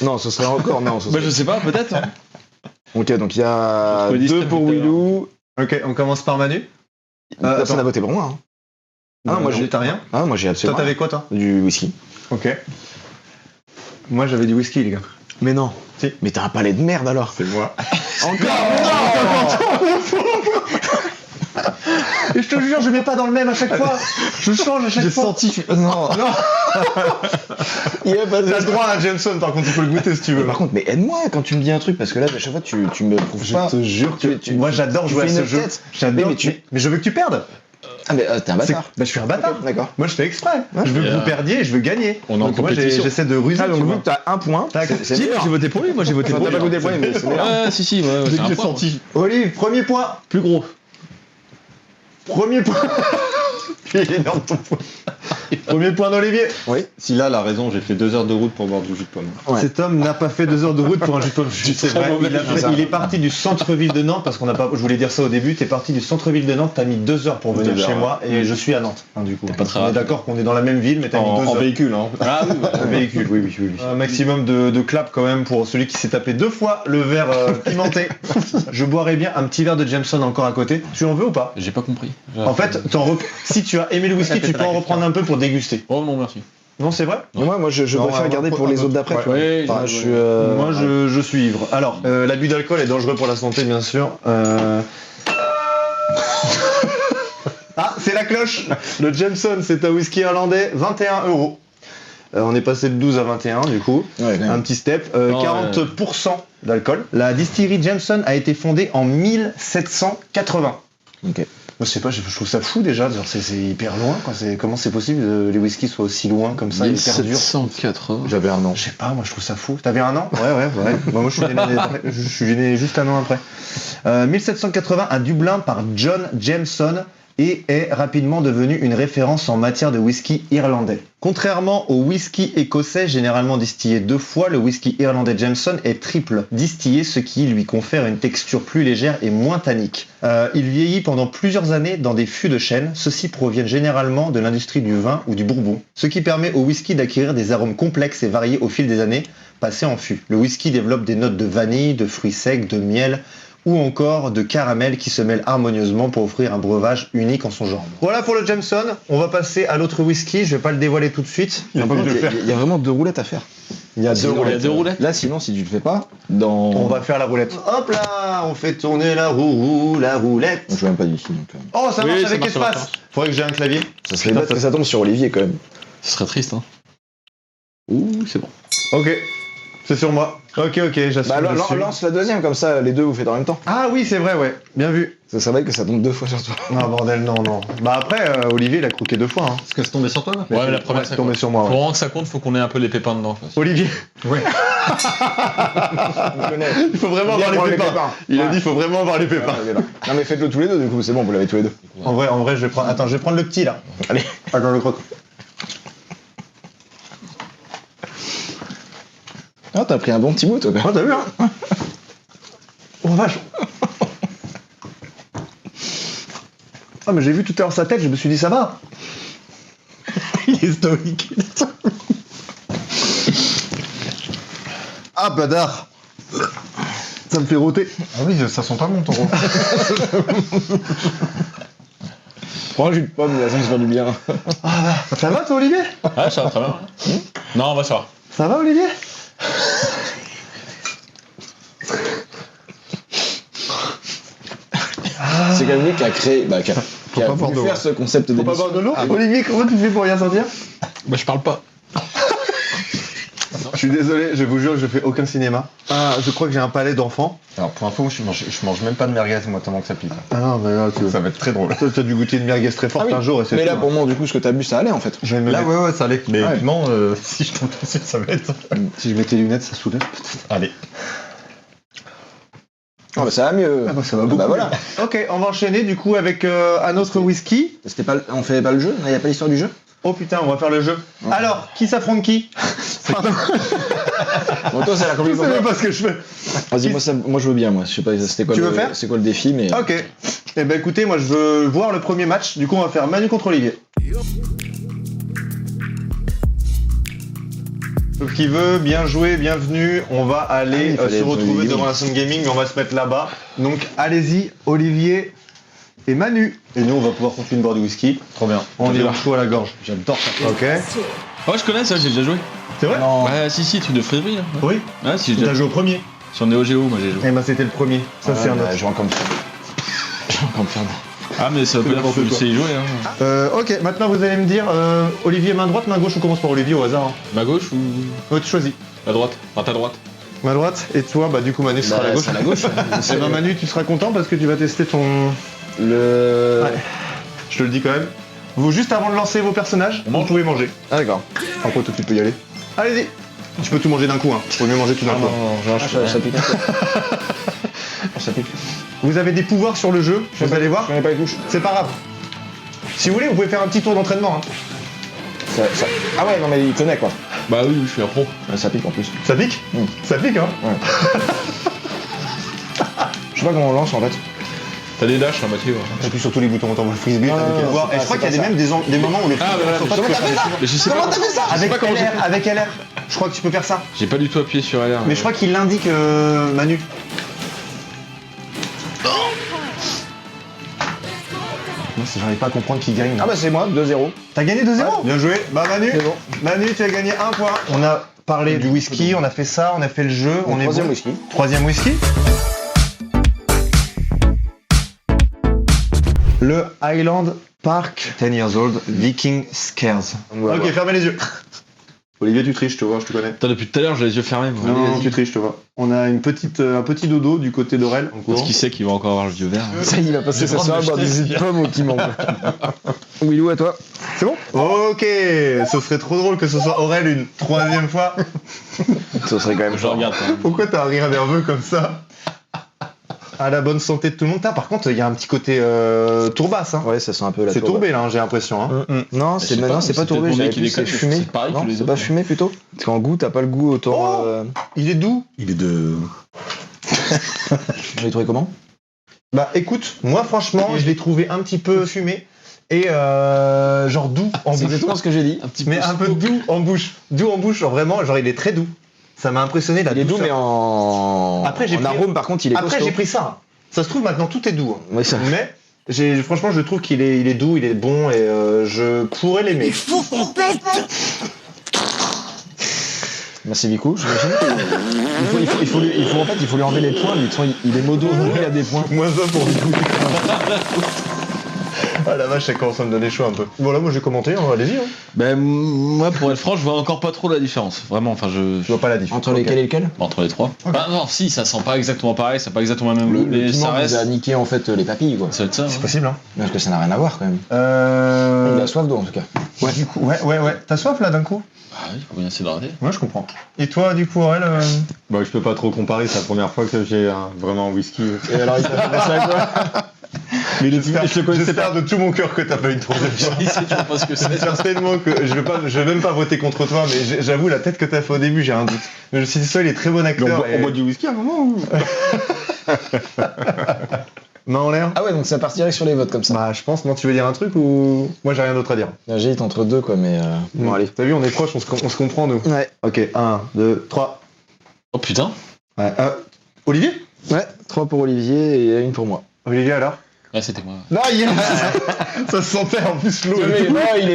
Non, ce serait encore. Non, ce bah serait... je sais pas, peut-être. Hein. Ok, donc il y a Je me dis 2 ça pour plus tard. Willou. Ok, on commence par Manu. Personne n'a voté pour moi. Hein. Ah, moi j'ai T'as rien. Ah, moi j'ai Toi, absolument t'avais quoi, toi? du whisky. Ok. Moi, j'avais du whisky, les gars. Mais non. Si. Mais t'as un palais de merde alors. C'est moi. Encore. Et je te jure, je mets pas dans le même à chaque fois. Je change à chaque fois. senti. Non. Il a pas T'as le droit à Jameson, par contre, tu peux le goûter si tu veux. Par contre, mais aide-moi quand tu me dis un truc parce que là, à chaque fois, tu me prouves Je pas. te jure que moi j'adore tu jouer à fais ce une jeu. tête. J'adore. Mais tu- Mais je veux que tu perdes. Ah, mais t'es un C'est- bâtard. Bah, je suis un bâtard. Ok, d'accord. Moi je fais exprès. Je veux que vous perdiez et je veux gagner. On est en Donc, moi compétition. j'essaie de ruser. Ah, donc tu vu vois. que t'as un point. Tac. c'est Si, bien. moi j'ai voté pour lui, moi j'ai voté Enfin, pour t'as lui. pas goûté le point, mais c'est bien. Ouais, si, ouais, c'est un point. Olive, premier point. Plus gros. Premier point. Il est énorme ton point. Premier point d'Olivier. Oui. Si là, la raison, j'ai fait 2 heures de route pour boire du jus de pomme. Ouais. Cet homme n'a pas fait 2 heures de route pour un jus de pomme. C'est vrai. mauvais Il est parti du centre-ville de Nantes parce qu'on n'a pas. Je voulais dire ça au début. T'es parti du centre-ville de Nantes. T'as mis 2 heures pour venir 2 heures, chez ouais. moi et je suis à Nantes. Hein, du coup. T'es pas très On est rapide. d'accord qu'on est dans la même ville, mais t'as mis 2 En heures. véhicule, hein. Ah oui, Un véhicule, oui. Un maximum de clap quand même pour celui qui s'est tapé 2 fois le verre pimenté. Je boirais bien un petit verre de Jameson encore à côté. Tu en veux ou pas? J'ai pas compris. En fait, si tu as aimé le whisky, tu peux en reprendre un peu pour déguster. Oh non, merci. Non, c'est vrai? Moi, je Non, préfère ouais, garder ouais, pour ouais, les autres d'après. ouais, tu vois. ouais, Enfin, ouais, je suis. Moi, je suis ivre. Alors, l'abus d'alcool est dangereux pour la santé, bien sûr. Ah, c'est la cloche. Le Jameson, c'est un whisky irlandais, 21 €. On est passé de 12 à 21 du coup. Ouais, bien. Un petit step. Non, 40% d'alcool. La distillerie Jameson a été fondée en 1780. Ok. Je sais pas, je trouve ça fou déjà. Genre, c'est hyper loin. Quoi. Comment c'est possible que les whiskies soient aussi loin comme ça et hyper durs? 1780. J'avais un an. Je sais pas, moi je trouve ça fou. T'avais un an? Ouais. Moi je suis né juste un an après. 1780 à Dublin par John Jameson et est rapidement devenu une référence en matière de whisky irlandais. Contrairement au whisky écossais généralement distillé 2 fois, le whisky irlandais Jameson est triple distillé, ce qui lui confère une texture plus légère et moins tannique. Il vieillit pendant plusieurs années dans des fûts de chêne. Ceux-ci proviennent généralement de l'industrie du vin ou du bourbon, ce qui permet au whisky d'acquérir des arômes complexes et variés au fil des années passées en fût. Le whisky développe des notes de vanille, de fruits secs, de miel ou encore de caramel qui se mêlent harmonieusement pour offrir un breuvage unique en son genre. Voilà pour le Jameson. On va passer à l'autre whisky. Je vais pas le dévoiler tout de suite. Il y a vraiment 2 roulettes à faire. Il y a Il y a 2 roulettes. Là, sinon, si tu le fais pas, dans. On va faire la roulette. Hop là, on fait tourner la roulette. Je joue même pas d'ici, donc. Oh, ça Oui, marche ça avec marche, ça espace. marche. Faudrait que j'ai un clavier. Ça serait bête que ça tombe sur Olivier quand même. Ce serait triste, hein. Ouh, c'est bon. Ok, c'est sur moi. Ok, j'assume. Bah, dessus. lance la deuxième, comme ça, les deux vous faites en même temps. Ah oui, c'est vrai, ouais. Bien vu. Ça serait bête que ça tombe 2 fois sur toi. Non, bordel, non. Bah après, Olivier, il a croqué 2 fois. Hein. Est-ce que c'est tombé sur toi là? Ouais, mais la première, c'est ça tombé compte. sur moi. Pour Ouais. vraiment que ça compte, faut qu'on ait un peu les pépins dedans. quoi. Olivier, Ouais. il faut vraiment avoir les pépins. Il a dit, il faut vraiment avoir les pépins. Non, mais faites-le tous les deux, du coup, c'est bon, vous l'avez tous les deux. En vrai, je vais prendre. Attends, je vais prendre le petit là. Allez, attends, le croque. Ah, t'as pris un bon petit bout, toi, quand même. Oh, t'as vu, hein? Oh vache. Ah, mais j'ai vu tout à l'heure sa tête, je me suis dit, ça va. Il est stoïque. Ah, badard. Ça me fait rôter. Ah oui, ça sent pas bon ton rôle. Prends un jus de pomme, ça se fait du bien. Ça va, toi, Olivier? Ah, ça va très bien. Non, on va savoir. Ça va, Olivier? C'est quand même lui qui a créé, qui a pas boire voulu d'eau. faire ce concept Faut pas d'émission. boire de l'eau? Olivier, comment tu fais pour rien sentir? Bah, je parle pas. Je suis désolé, je vous jure que je fais aucun cinéma. Ah, je crois que j'ai un palais d'enfant. Alors pour info, je mange même pas de merguez moi tellement que ça pique. Ah non, mais là, Ça va être très drôle. toi, t'as dû goûter une merguez très forte Ah oui. un jour et c'est Mais là, tout, pour hein. moi, du coup, ce que t'as bu, ça allait en fait. Je vais me Là mettre- ouais ça allait. Mais Ouais. piment, si je tombe dessus, ça va être. Si je mets tes lunettes, ça soulève peut-être. Allez. Oh, bah, ça va mieux. Ah bah, ça va beaucoup. Bah voilà. Ok, on va enchaîner du coup avec un autre whisky. C'était pas, on fait pas le jeu? Il y a pas l'histoire du jeu? Oh putain, on va faire le jeu. Ouais. Alors, qui s'affronte qui? Bon, toi, c'est la Je complication. sais même pas ce que je fais. Vas-y, moi, je veux bien, moi. Je sais pas, c'était quoi Tu le, veux faire c'est quoi le défi, mais. Ok. Eh ben écoutez, moi je veux voir le premier match. Du coup, on va faire Manu contre Olivier. Donc, qui veut, bien joué, bienvenue. On va aller il fallait se être retrouver Olivier. devant la Sun Gaming. On va se mettre là-bas. Donc, allez-y, Olivier et Manu. Et nous, on va pouvoir continuer de boire du whisky. Trop bien. On est chaud à la gorge. J'adore ça. Ok. Oh, je connais ça, j'ai déjà joué. C'est vrai? Non. Bah, si, truc de friperie là. Oui. Ouais, si, j'ai T'as déjà joué au premier. Sur Neo Geo, moi j'ai joué. Eh ben, c'était le premier. Ça, c'est un autre. Je vais encore me faire. Je vais encore me faire. Ah, mais ça veut pas dire n'importe que quoi. c'est y jouer, hein. Ok, maintenant vous allez me dire, Olivier, main droite, main gauche, on commence par Olivier au hasard. Hein. Ma gauche ou Ouais, tu choisis. la droite? Enfin, ta droite. Main droite, et toi, bah du coup Manu, ce sera la gauche. C'est à la gauche. Eh ben Manu, tu seras content parce que tu vas tester ton... Le. Ouais. Je te le dis quand même. Vous, juste avant de lancer vos personnages, vous pouvez manger. Ah, d'accord. En quoi, toi, tu peux y aller. Allez-y. Tu peux tout manger d'un coup, hein. Faut mieux manger tout d'un coup. Ça pique. Ça pique. Vous avez des pouvoirs sur le jeu, vous allez voir. Je connais pas les touches. C'est pas grave. Si vous voulez, vous pouvez faire un petit tour d'entraînement. Hein. Ah ouais, non mais il connaît quoi. Bah oui, je suis un pro. Ouais, ça pique en plus. Ça pique Ça pique, hein. Je sais pas comment on lance en fait. T'as des dashs, hein, Mathieu. J'appuie sur tous les boutons, on t'envoie le frisbee. Et je crois qu'il y a même des moments où le Ah, voilà, comment t'as fait ça Mais je sais pas. Comment t'as fait ça Avec LR, avec LR. Je crois que tu peux faire ça. J'ai pas du tout appuyé sur LR. Mais je crois qu'il l'indique, Manu. Moi, j'arrive pas à comprendre qui gagne. Ah bah c'est moi, 2-0. T'as gagné 2-0. Bien joué. Bah Manu, C'est bon. Manu, tu as gagné 1 point. On a parlé du whisky, on a fait ça, on a fait le jeu, on est Troisième bon. whisky. Troisième whisky. Le Highland Park 10 years old Viking Scares. Ok, fermez les yeux. Olivier, tu triches, je te vois, je te connais. Putain, depuis tout à l'heure, j'ai les yeux fermés. Moi. Non, tu triches, je te vois. On a un petit dodo du côté d'Aurel. Parce qu'il sait qu'il va encore avoir le vieux vert. Ça y est, il va passer sa soirée à boire des jus de pomme au piment. Willou, à toi. C'est bon. Ok, ce serait trop drôle que ce soit Aurel une 3e fois. Ça serait quand même Je regarde quand même. Pourquoi t'as un rire nerveux comme ça? À la bonne santé de tout le monde. Par contre, il y a un petit côté tourbasse. Hein. Ouais, ça sent un peu la C'est tourbe. tourbé là, hein, j'ai l'impression. Hein. Non, je c'est sais maintenant, pas, c'est pas c'est tourbé, peut-être j'avais mon nez qui plus, c'est déconne, fumé. c'est pareil que Non, les c'est autres. pas fumé plutôt. Parce qu'en goût, t'as pas le goût autant. Oh Il est doux. Il est de. Vous l'avez trouvé comment? Bah écoute, moi franchement, je l'ai trouvé un petit peu fumé et genre doux en C'est bouche. exactement ce que j'ai dit. Mais un peu doux en bouche. Doux en bouche, genre vraiment, genre il est très doux. Ça m'a impressionné la Il est doux, douceur. mais en. Après, j'ai en pris- arôme, par contre, il est Après costaud. j'ai pris ça. Ça se trouve maintenant tout est doux. Hein. Ouais, ça. Mais franchement je trouve qu'il est doux, il est bon et je pourrais l'aimer. Merci Vicou, j'imagine. Il faut lui enlever les points, lui. De toute façon, il est modo, il a des points. Moins un pour du coup. Ah la vache, ça commence à me donner chaud un peu. Voilà, moi j'ai commenté, hein, allez-y. Hein. Ben, moi, pour être franc, je vois encore pas trop la différence. Vraiment, enfin, Je vois pas la différence. Entre lesquels et lesquels? Entre les trois. Bah, non, si, ça sent pas exactement pareil, c'est pas exactement le même goût, Le mais piment ça vous reste. a niqué en fait les papilles, quoi. Ça va être ça. C'est Ouais. possible, hein. Parce que ça n'a rien à voir quand même. Il a soif d'eau en tout cas. Ouais, du coup, ouais. T'as soif là d'un coup? Ah oui, faut bien essayer d'arrêter. Ouais, je comprends. Et toi, du coup, Aurel Bah, je peux pas trop comparer, c'est la première fois que j'ai vraiment un whisky. Et alors il t'a fait ça à quoi? Mais je le connaissais J'espère de tout mon cœur que t'as pas eu de troisième fois. Il sait toujours pas ce que c'est. J'espère tellement que je vais même pas voter contre toi, mais j'avoue la tête que t'as fait au début, j'ai un doute. Mais je me suis dit, ça, il est très bon Mais acteur. on boit du whisky à un moment ou... Main en l'air. Ah ouais, donc ça partirait sur les votes comme ça. Bah, je pense. Non, tu veux dire un truc ou moi j'ai rien d'autre à dire. J'hésite entre deux quoi, mais. Bon, allez. T'as vu, on est proches, on se comprend nous. Ouais. Ok, 1, 2, 3. Oh putain. Ouais. Olivier? Ouais, 3 pour Olivier et 1 pour moi. Olivier alors? Ouais, c'était moi. Non, ça se sentait en plus l'eau. Non, il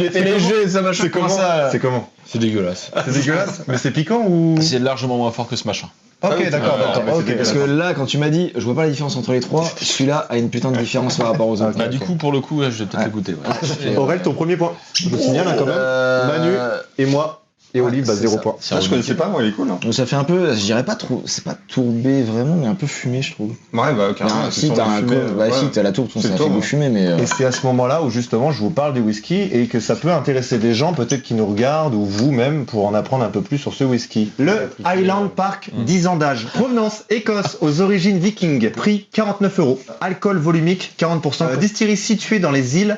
était léger, ça m'a C'est choqué comment ça. C'est comment? C'est dégueulasse. C'est dégueulasse? Mais c'est piquant ou? C'est largement moins fort que ce machin. Ok, d'accord, ouais, d'accord. mais c'est Ok. Parce que là, quand tu m'as dit, je vois pas la différence entre les trois, celui-là a une putain de différence par rapport aux autres. Bah, du coup, pour le coup, ouais, je vais peut-être Ouais. l'écouter. Ouais. Aurel, ton premier point. Je me signale hein, quand même. Manu et moi et Olive, bah c'est 0 ça. point. C'est Ah, je connaissais pas, moi, il est cool. Hein. Donc ça fait un peu, je dirais pas trop, c'est pas tourbé vraiment, mais un peu fumé, je trouve. Ouais, bah, carrément. Ah, si t'as un si t'as la tourbe, ça C'est le fait tourbe, goût hein. fumé, mais. Et c'est à ce moment-là où justement je vous parle du whisky et que ça peut intéresser des gens peut-être qui nous regardent ou vous-même pour en apprendre un peu plus sur ce whisky. Le Highland Park, 10 ans d'âge. Provenance Écosse, aux origines vikings. Prix 49 €. Alcool volumique 40%. Distillerie située dans les îles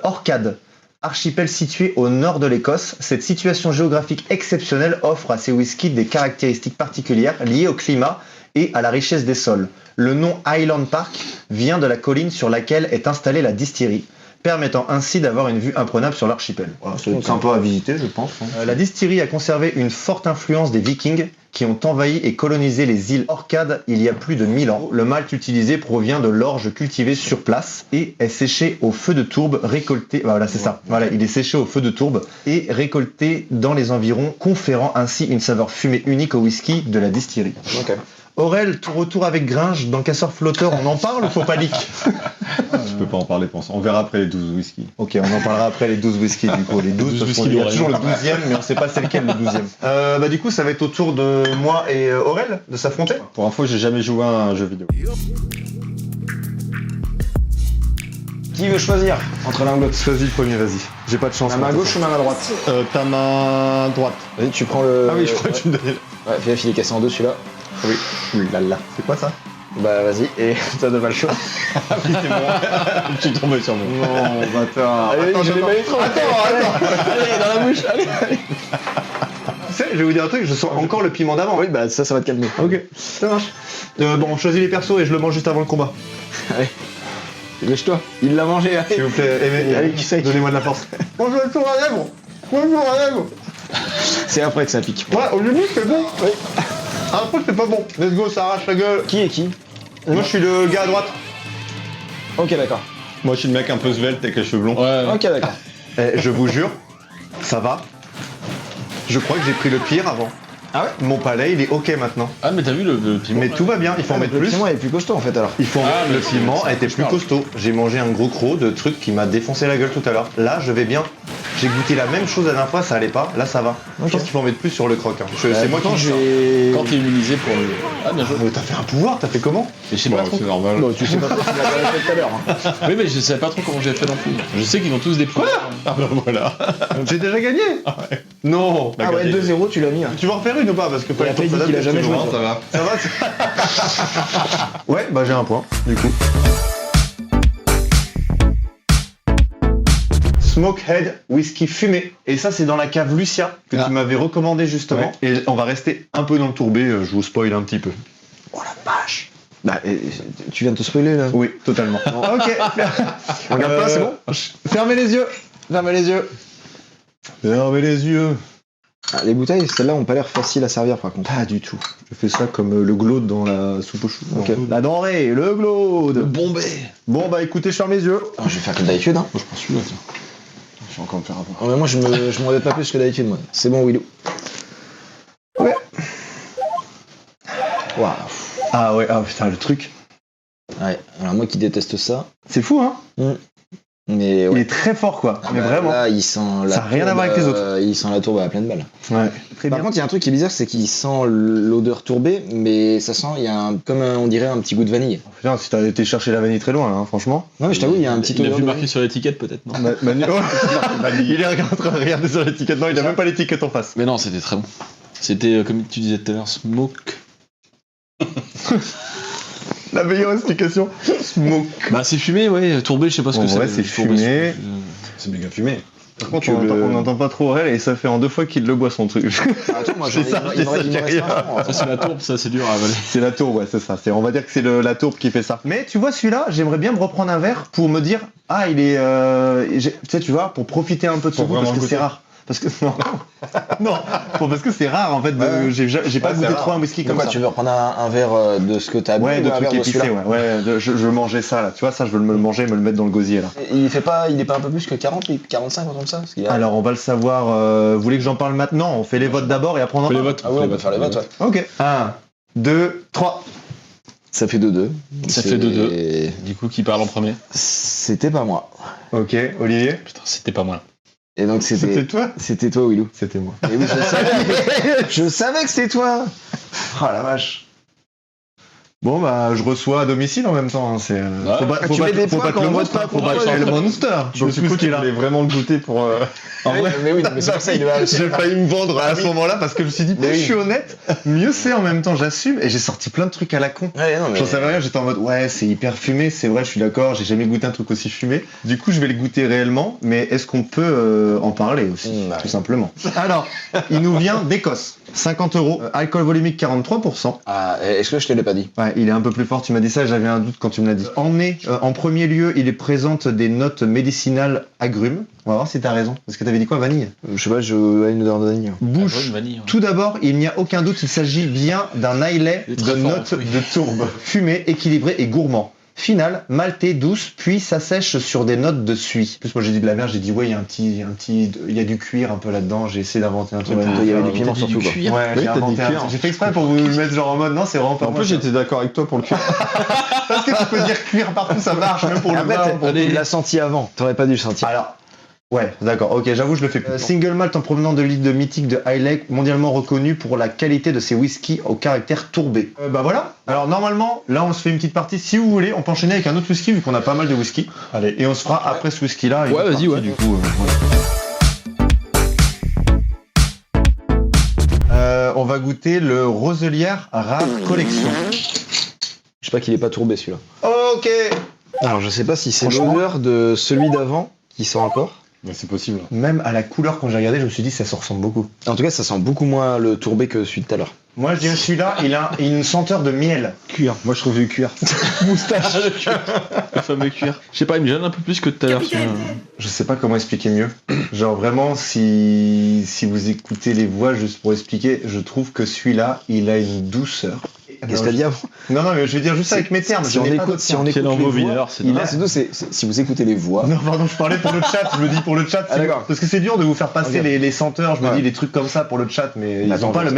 Orcades. Archipel situé au nord de l'Écosse, cette situation géographique exceptionnelle offre à ces whiskies des caractéristiques particulières liées au climat et à la richesse des sols. Le nom Highland Park vient de la colline sur laquelle est installée la distillerie, permettant ainsi d'avoir une vue imprenable sur l'archipel. Voilà, c'est sympa à visiter, je pense. La distillerie a conservé une forte influence des Vikings qui ont envahi et colonisé les îles Orcades il y a plus de 1000 ans. Le malt utilisé provient de l'orge cultivée sur place et est séché au feu de tourbe, récolté. Voilà, c'est ça. Voilà, il est séché au feu de tourbe et récolté dans les environs, conférant ainsi une saveur fumée unique au whisky de la distillerie. Ok. Aurel, ton retour avec Gringe dans Casseur Flotteur, on en parle ou faut pas leak? Je peux pas en parler, pense. On verra après les 12 whisky. Ok, on en parlera après les 12 whisky du coup. Les 12, 12 parce whisky qu'il y a d'Aurel. toujours le 12e, mais on sait pas c'est lequel le 12e. Bah du coup, ça va être au tour de moi et Aurel de s'affronter. Pour info, j'ai jamais joué à un jeu vidéo. Qui veut choisir entre l'un ou l'autre? Choisis le premier, vas-y. J'ai pas de chance. La main gauche ou la main droite? Ta main droite. Vas-y, tu prends le. Ah oui, je crois que tu me donnais. Ouais, fais gaffe, il est cassé en deux celui-là. Oui. Là là. C'est quoi ça? Bah vas-y, et t'as de pas le choix. Je suis tombé sur moi. Non, bâtard. Allez, je l'ai mal trop. Allez, dans la bouche, allez. Tu sais, je vais vous dire un truc, je sens encore le piment d'avant. Oui, bah ça va te calmer. Ok, ça marche. Bon, on choisit les persos et je le mange juste avant le combat. Allez, lèche-toi. Il l'a mangé, S'il allez. vous plaît, Allez, qui c'est? donnez-moi de la force. Bonjour à tous, Bonjour à C'est après que ça pique. Ouais, au début c'est bon. Oui. Après c'est pas bon. Let's go, ça arrache la gueule. Qui est qui? Moi je suis le gars à droite. Ok, d'accord. Moi, je suis le mec un peu svelte avec les cheveux blonds. Ouais. Ok, d'accord. Je vous jure, ça va. Je crois que j'ai pris le pire avant. Ah ouais? Mon palais il est ok maintenant. Ah, mais t'as vu le piment Mais là tout va bien, il faut en mettre Le plus. piment est plus costaud en fait alors. Il faut en Ah, mettre- mais le c'est- piment c'est a été un plus cauchemar. costaud. J'ai mangé un gros croc de trucs qui m'a défoncé la gueule tout à l'heure. Là, je vais bien. J'ai goûté la même chose la dernière fois, ça allait pas. Là, ça va. Je Ok. pense qu'il faut en mettre plus sur le croc. Hein. C'est moi qui je dis ça. vais. Quand t'es immunisé pour le. Ah, bien joué. Mais t'as fait un pouvoir, t'as fait comment? Mais je sais Bon, pas trop. c'est normal. Non, tu sais pas trop, tu l'as déjà fait tout à l'heure. Hein. Oui, mais je savais pas trop comment j'ai fait non plus. Je sais qu'ils ont tous des pouvoirs. Ah bah voilà. J'ai déjà gagné. Non. Ah ouais, 2-0, tu l'as mis. Hein. Tu vas en refaire une ou pas? Parce que Il a pas dit qu'il a jamais joué. Non, ça va. Ça va Ouais, bah j'ai un point, du coup. Smokehead whisky fumé. Et ça, c'est dans la cave Lucia que tu m'avais recommandé justement. Et on va rester un peu dans le tourbé, je vous spoil un petit peu. Oh la vache. Bah, tu viens de te spoiler là. Oui, totalement. Ok. Regarde pas, c'est bon. Fermez les yeux. Fermez les yeux. Fermez les yeux. Ah, les bouteilles, celles-là ont pas l'air faciles à servir par contre. Pas du tout. Je fais ça comme le glaude dans la soupe aux choux. Ok. La denrée, le glaude. Bombé. Bon bah écoutez, je ferme les yeux. Oh, je vais faire comme d'habitude. Hein. Moi, je pense celui-là, tiens. Je vais encore me faire avoir. Oh, mais moi, je m'en vais pas plus que d'habitude, moi. C'est bon, Willou. Ouais. Waouh. Ah ouais, ah putain, le truc. Ouais, alors moi qui déteste ça. C'est fou, hein. Mais Il ouais. est très fort, quoi. Mais vraiment. Là, il sent la Ça a rien à voir avec les autres. Il sent la tourbe à pleine balle. Ouais. Très Par bien. contre, il y a un truc qui est bizarre, c'est qu'il sent l'odeur tourbée, mais ça sent, il y a on dirait un petit goût de vanille. Putain, si t'as été chercher la vanille très loin, hein, franchement. Non, mais je t'avoue, il y a un petit Il a odeur vu de marqué vanille. sur l'étiquette, peut-être, non Manu, il est en train de regarder sur l'étiquette. Non, il a même pas l'étiquette en face. Mais non, c'était très bon. C'était, comme tu disais tout à l'heure, smoke. La meilleure explication. Smoke. Bah, c'est fumé, ouais. Tourbé, je sais pas ce En que c'est. vrai, c'est Tourbé, fumé. C'est méga fumé. Par contre, on n'entend pas trop Aurel et ça fait en 2 fois qu'il le boit son truc. Ah, attends, moi, C'est ça, il me c'est ça reste qui arrive. un. Ça, c'est la tourbe, ça, c'est dur à avaler. C'est la tourbe, ouais, c'est ça. On va dire que c'est la tourbe qui fait ça. Mais tu vois, celui-là, j'aimerais bien me reprendre un verre pour me dire, ah, il est. Tu sais, tu vois, pour profiter un peu de ce Pour goût parce vraiment que c'est goûter. rare. Parce que non, parce que c'est rare en fait. Ouais. J'ai pas Ouais, goûté c'est trop rare. un whisky De comme quoi, ça. tu veux reprendre un verre de ce que t'as bu Ouais, ou de un trucs verre de épicés, celui-là? ouais. Je veux manger ça là. Tu vois, ça, je veux me le manger, me le mettre dans le gosier là. Il est pas un peu plus que 40, 45, ou comme ça parce qu'il y a- Alors, on va le savoir. Vous voulez que j'en parle maintenant? On fait les votes d'abord et après on en Fais les parle. votes. Ah ouais, on peut faire les votes, ouais. Ok. 1, 2, 3. Ça fait 2-2. Ça fait 2-2. Du coup, qui parle en premier? C'était pas moi. Ok, Olivier. Putain, c'était pas moi. Et donc C'était toi? c'était toi, Willou. C'était moi. Et oui, je savais. Je savais que c'était toi. Oh la vache. Bon bah je reçois à domicile en même temps. Hein. C'est. Ouais. Tu mets des faut points pas que quand le on vote monstre, pas faut pour pas toi, que le monster. Je me suis dit qu'il voulait vraiment le goûter pour. En vrai, mais oui, mais c'est pour ça il doit. j'ai failli me vendre à ce moment-là parce que je me suis dit, Mais plus oui. je suis honnête, mieux c'est en même temps, j'assume. Et j'ai sorti plein de trucs à la con. Ouais, non, mais. J'en savais rien, j'étais en mode ouais c'est hyper fumé, c'est vrai je suis d'accord, j'ai jamais goûté un truc aussi fumé. Du coup je vais le goûter réellement, mais est-ce qu'on peut en parler aussi, Bah tout oui. simplement. Alors, il nous vient d'Écosse, 50 €, alcool volumique 43%. Ah, est-ce que je te l'ai pas dit? Ouais, il est un peu plus fort, tu m'as dit ça, j'avais un doute quand tu me l'as dit. En premier lieu, il présente des notes médicinales agrumes. On va voir si t'as raison. Parce que t'avais dit quoi, vanille? Je sais pas, je vois une odeur de vanille. Bouche. Ah, bonne vanille, ouais. Tout d'abord, il n'y a aucun doute, il s'agit bien d'un islay Il est de très fort, notes oui. de tourbe, fumé, équilibré et gourmand. Finale, maltais, douce, puis s'assèche sur des notes de suie. En plus, moi j'ai dit de la merde, j'ai dit ouais, il y a du cuir un peu là-dedans, j'ai essayé d'inventer un truc. Ouais, pour il y faire avait du un- piment T'as dit surtout, du quoi. cuir. Ouais, Oui, j'ai t'as dit inventé un cuir. truc. J'ai fait exprès pour vous le mettre genre en mode non, c'est vraiment pas En moi, plus, ça. j'étais d'accord avec toi pour le cuir. Parce que tu peux dire cuir partout, ça marche, même pour le Après, vin. tu l'as senti avant. T'aurais pas dû le sentir. Alors, ouais, d'accord, ok, j'avoue, je le fais plus. Single malt en provenant de l'île de mythique de Islay, mondialement reconnu pour la qualité de ses whiskies au caractère tourbé. Bah voilà. Alors normalement, là on se fait une petite partie. Si vous voulez, on peut enchaîner avec un autre whisky vu qu'on a pas mal de whisky. Allez, et on se fera après ce whisky-là. une Ouais, autre vas-y, partie, ouais. Du coup, on va goûter le Roselière Rare Collection. Je sais pas qu'il est pas tourbé celui-là. Ok. Alors je sais pas si c'est Franchement. l'odeur de celui d'avant qui sent encore. Mais c'est possible. Même à la couleur, quand j'ai regardé, je me suis dit ça se ressemble beaucoup. En tout cas, ça sent beaucoup moins le tourbé que celui de tout à l'heure. Moi, je dirais celui-là, il a une senteur de miel. Cuir. Moi, je trouve du cuir. Moustache. Le fameux cuir. Je sais pas, il me gêne un peu plus que tout à l'heure. Je sais pas comment expliquer mieux. Genre vraiment, si vous écoutez les voix, juste pour expliquer, je trouve que celui-là, il a une douceur. Qu'est-ce que t'as dit avant? Non, mais je vais dire juste avec mes termes. Si je on n'ai pas écoute, d'autres si on termes. écoute Quel les envie, voix, alors, c'est il dingue. a, c'est si vous écoutez les voix. Non, pardon, je parlais pour le chat. Je le dis pour le chat. Ah, si vous- d'accord. Parce que c'est dur de vous faire passer Ok. les senteurs. Je me Ouais. dis les trucs comme ça pour le chat, mais ils Attends, n'ont pas je-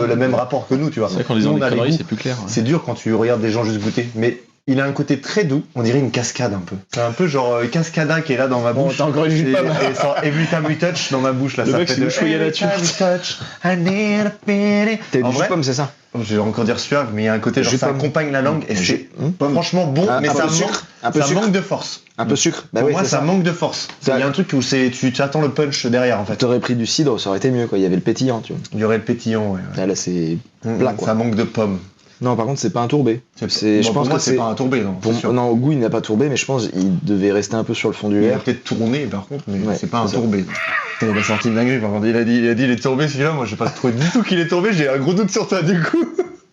le même rapport que nous, tu vois. C'est vrai qu'en Nous, disant on des a les conneries, goûts. c'est plus clair. Ouais. C'est dur quand tu regardes des gens juste goûter, mais il a un côté très doux, on dirait une cascade un peu. C'est un peu genre cascada qui est là dans ma bouche. t'as encore une jus de pomme. Et ça, every time we touch dans ma bouche là, Le ça mec, fait c'est de le chouïa every nature. time we touch, I need a feeling. T'as En du jus vrai, de pomme, c'est ça? je vais encore dire suave, mais il y a un côté genre Jus de ça pomme. accompagne la langue et c'est Jus- franchement bon, Un mais peu ça de sucre, manque, un peu de ça sucre. manque de force. Un peu sucre. Bah Pour oui, moi, c'est ça ça. manque de force. Il y a un truc où tu attends le punch derrière en fait. T'aurais pris du cidre, ça aurait été mieux quoi. Il y avait le pétillant, tu vois. Il y aurait le pétillant, ouais. Là, c'est plat quoi. Ça manque de pommes. Non, par contre, c'est pas un tourbé. Bon, Je pour pense moi, que c'est pas un tourbé, non. Pour- c'est sûr. non, au goût, il n'a pas tourbé, mais je pense qu'il devait rester un peu sur le fond du Il a verre. peut-être tourné par contre, mais Ouais, c'est pas un c'est ça. tourbé. Il a sorti une dinguerie par contre. Il a dit il est tourbé celui-là. Moi j'ai pas trouvé du tout qu'il est tourbé. J'ai un gros doute sur toi du coup.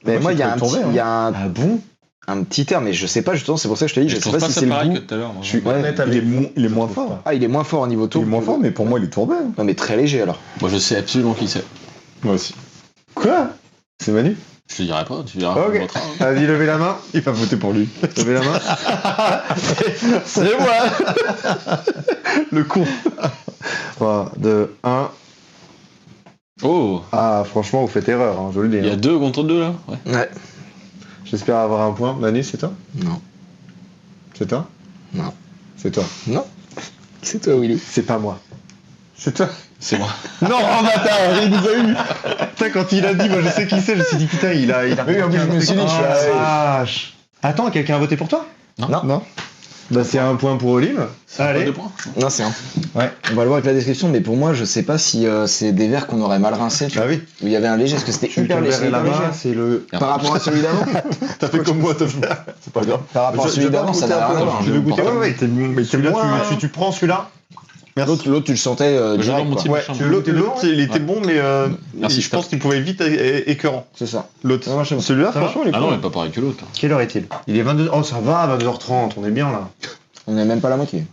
Mais moi, il y a un tourbé, petit, il y a un, Ah bon? un petit terme, mais je sais pas justement. C'est pour ça que je te dis, je Je sais trouve pas pas si ça c'est le pareil que goût. tout à l'heure. moi. Je suis Ouais, honnête avec Il est moins fort. Ah, il est moins fort au niveau Il tour. est moins fort, mais pour moi, il est tourbé. hein. Non, mais très léger alors. Moi, je sais absolument qui c'est. Moi aussi. Quoi? C'est Manu? Je te dirai pas, tu verras. Ok. on votera, hein. Vas-y, levez la main. Il va voter pour lui. Levez la main. C'est moi. Le con. 3, 2, 1. Oh, Ah, franchement, vous faites erreur, hein, je vous le dis. il y a hein. 2 contre 2 là. Ouais. Ouais. J'espère avoir un point. Manu, c'est toi? Non. C'est toi? Non. C'est toi. Non. C'est toi, Willy. C'est pas moi. C'est toi? C'est moi. Non, oh, bâtard, il nous a eu. Putain, quand il a dit, moi je sais qui c'est, je me suis dit putain, il a Oui, en plus, je me suis dit, je suis vache. Attends, quelqu'un a voté pour toi? Non. Bah c'est un point pour Olim. Pas Allez. 2 points. Non, c'est un. Ouais. On va le voir avec la description, mais pour moi, je sais pas si c'est des verres qu'on aurait mal rincés. Tu Bah vois, oui. où il y avait un léger, parce que c'était Tu hyper le léger. verrais hyper là-bas, léger. c'est le. Par rapport à celui d'avant. T'as fait comme moi, t'as fait. C'est pas grave. Par rapport à celui d'avant, ça n'a rien à voir. Je vais goûter. Ouais, Ouais, ouais, mais celui-là, moi, tu prends celui-là. L'autre, tu le sentais Je vais direct, voir mon quoi. type. Ouais, machin. l'autre, il était bon, mais Merci, je pense qu'il pouvait vite être écœurant. C'est ça. L'autre. Ça marche. Celui-là, Ça va franchement, il est Ah non, cool. mais pas pareil que l'autre. Quelle heure est-il? Il est 22. Oh, ça va, 22h30, on est bien là. On n'est même pas à la moitié.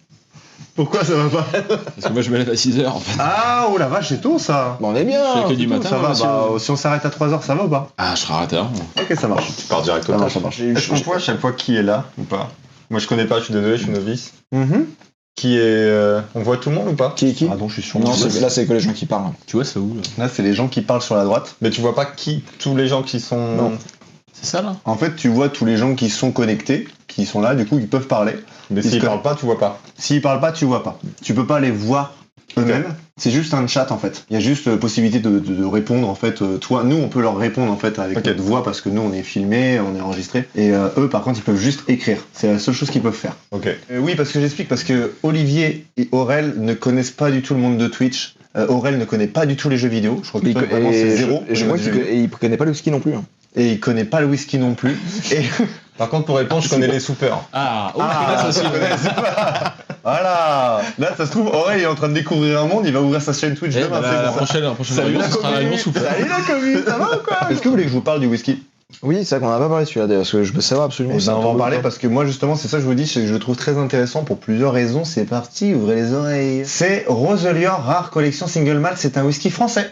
Pourquoi ça va pas? Parce que moi, je me lève à 6h en fait. Ah, oh la vache, c'est tôt ça. Bon, on est bien. C'est que du C'est tôt, matin. ça va, monsieur. bah, si on s'arrête à 3h, ça va ou pas? Ah, je serai arrêté avant. Ok, ça marche. Tu pars direct au Ça marche, taf. ça marche. Est-ce qu'on voit à chaque fois qui est là ou pas? Moi, je connais pas, je suis désolé, je suis novice. Mhm. Qui est. On voit tout le monde ou pas? Qui? Pardon, je suis sur Non, mon là, c'est que les gens qui parlent. Tu vois, c'est où là Là, c'est les gens qui parlent sur la droite. Mais tu vois pas qui, tous les gens qui sont. Non. C'est ça là En fait, tu vois tous les gens qui sont connectés, qui sont là, du coup, ils peuvent parler. Mais Ils s'ils se parlent pas, tu vois pas. S'ils parlent pas, tu vois pas. Tu peux pas les voir eux-mêmes. C'est juste un chat en fait. Il y a juste possibilité de répondre en fait. Toi, nous, on peut leur répondre en fait avec Ok. notre voix parce que nous, on est filmé, on est enregistré. Et eux, par contre, ils peuvent juste écrire. C'est la seule chose qu'ils peuvent faire. Ok. Oui, parce que j'explique, parce que Olivier et Aurel ne connaissent pas du tout le monde de Twitch. Aurel ne connaît pas du tout les jeux vidéo. Je crois que toi, vraiment, c'est zéro. Et je crois qu'il connaît pas le ski non plus. hein. Et il connaît pas le whisky non plus. Et Par contre, pour répondre, je connais les soupers. Ah, oh, Ah, ça, ça connaît pas. Voilà. Là, ça se trouve, Aurel il est en train de découvrir un monde. Il va ouvrir sa chaîne Twitch Eh, demain. bah, c'est la bon, ça. prochaine Salut réunion, la ce sera la commune. réunion soupe. Salut la commune. Ça va ou quoi? Est-ce que vous voulez que je vous parle du whisky? Oui, c'est vrai qu'on n'a pas parlé de celui-là d'ailleurs, parce que je veux savoir absolument. Eh si ben, c'est on va un en peu parler bon. parce que moi justement c'est ça que je vous dis, c'est que je le trouve très intéressant pour plusieurs raisons. C'est parti, ouvrez les oreilles. C'est Roselior Rare Collection Single Malt, c'est un whisky français.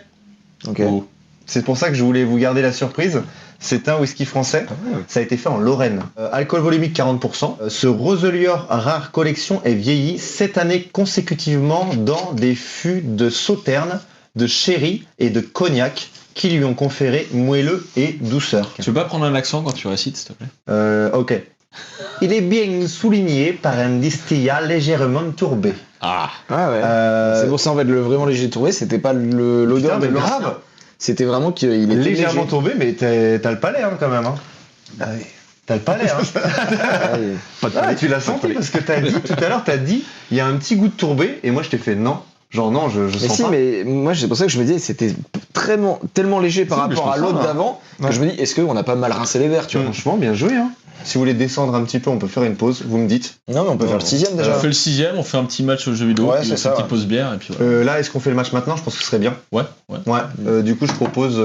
Ok. Oh. C'est pour ça que je voulais vous garder la surprise. C'est un whisky français. Ça a été fait en Lorraine. Alcool volumique 40%. Ce Roselior Rare Collection est vieilli 7 années consécutivement dans des fûts de sauterne, de sherry et de cognac qui lui ont conféré moelleux et douceur. Tu veux pas prendre un accent quand tu récites, s'il te plaît Ok. Il est bien souligné par un distillat légèrement tourbé. Ah, Ah ouais. C'est pour ça en fait le vraiment léger tourbé, c'était pas l'odeur Putain, de mais grave. grave. C'était vraiment qu'il était Légèrement léger. tourbé, mais t'as le palais hein, quand même. Hein. T'as le palais. Hein. Ouais. Ah, tu l'as senti parce que t'as dit tout à l'heure, t'as dit il y a un petit goût de tourbé et moi je t'ai fait non. Genre non, je Mais sens si, pas. mais moi c'est pour ça que je me disais c'était tellement léger par Si, mais rapport je à comprends, l'autre hein. d'avant Ouais. que je me dis est-ce qu'on n'a pas mal rincé les verres, tu vois. Franchement, bien joué. Hein. Si vous voulez descendre un petit peu, on peut faire une pause, vous me dites. Non, mais on peut faire le 6ème déjà. On fait le 6ème, on fait un petit match au jeu vidéo, Ouais, puis c'est on fait ça, une petite ouais. pause bière, et puis voilà. Là, est-ce qu'on fait le match maintenant? Je pense que ce serait bien. Ouais. Ouais. Du coup, je propose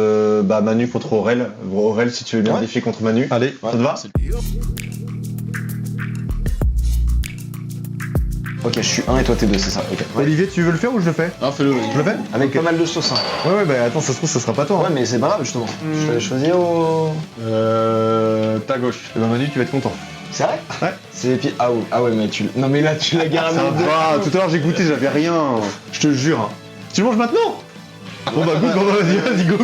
Manu contre Aurel. Aurel, si tu veux bien Ouais. défier contre Manu. Allez. Ça te va? Ok, je suis 1 et toi t'es 2, c'est ça. Ok. Olivier, tu veux le faire ou je le fais? Ah, fais-le. Je le fais? Avec pas mal de sauce. Hein. Ouais, bah attends, ça se trouve, ça sera pas toi. Ouais, mais c'est pas grave justement. Je vais choisir au. Ta gauche. Et bah Manu, tu vas être content. C'est vrai? Ouais. C'est puis ah ouais mais tu. Non mais là tu l'as gardé. Ça va, tout à l'heure j'ai goûté, j'avais rien. Je te jure. Hein. Tu le manges maintenant? Bon bah goûte, vas-y, go.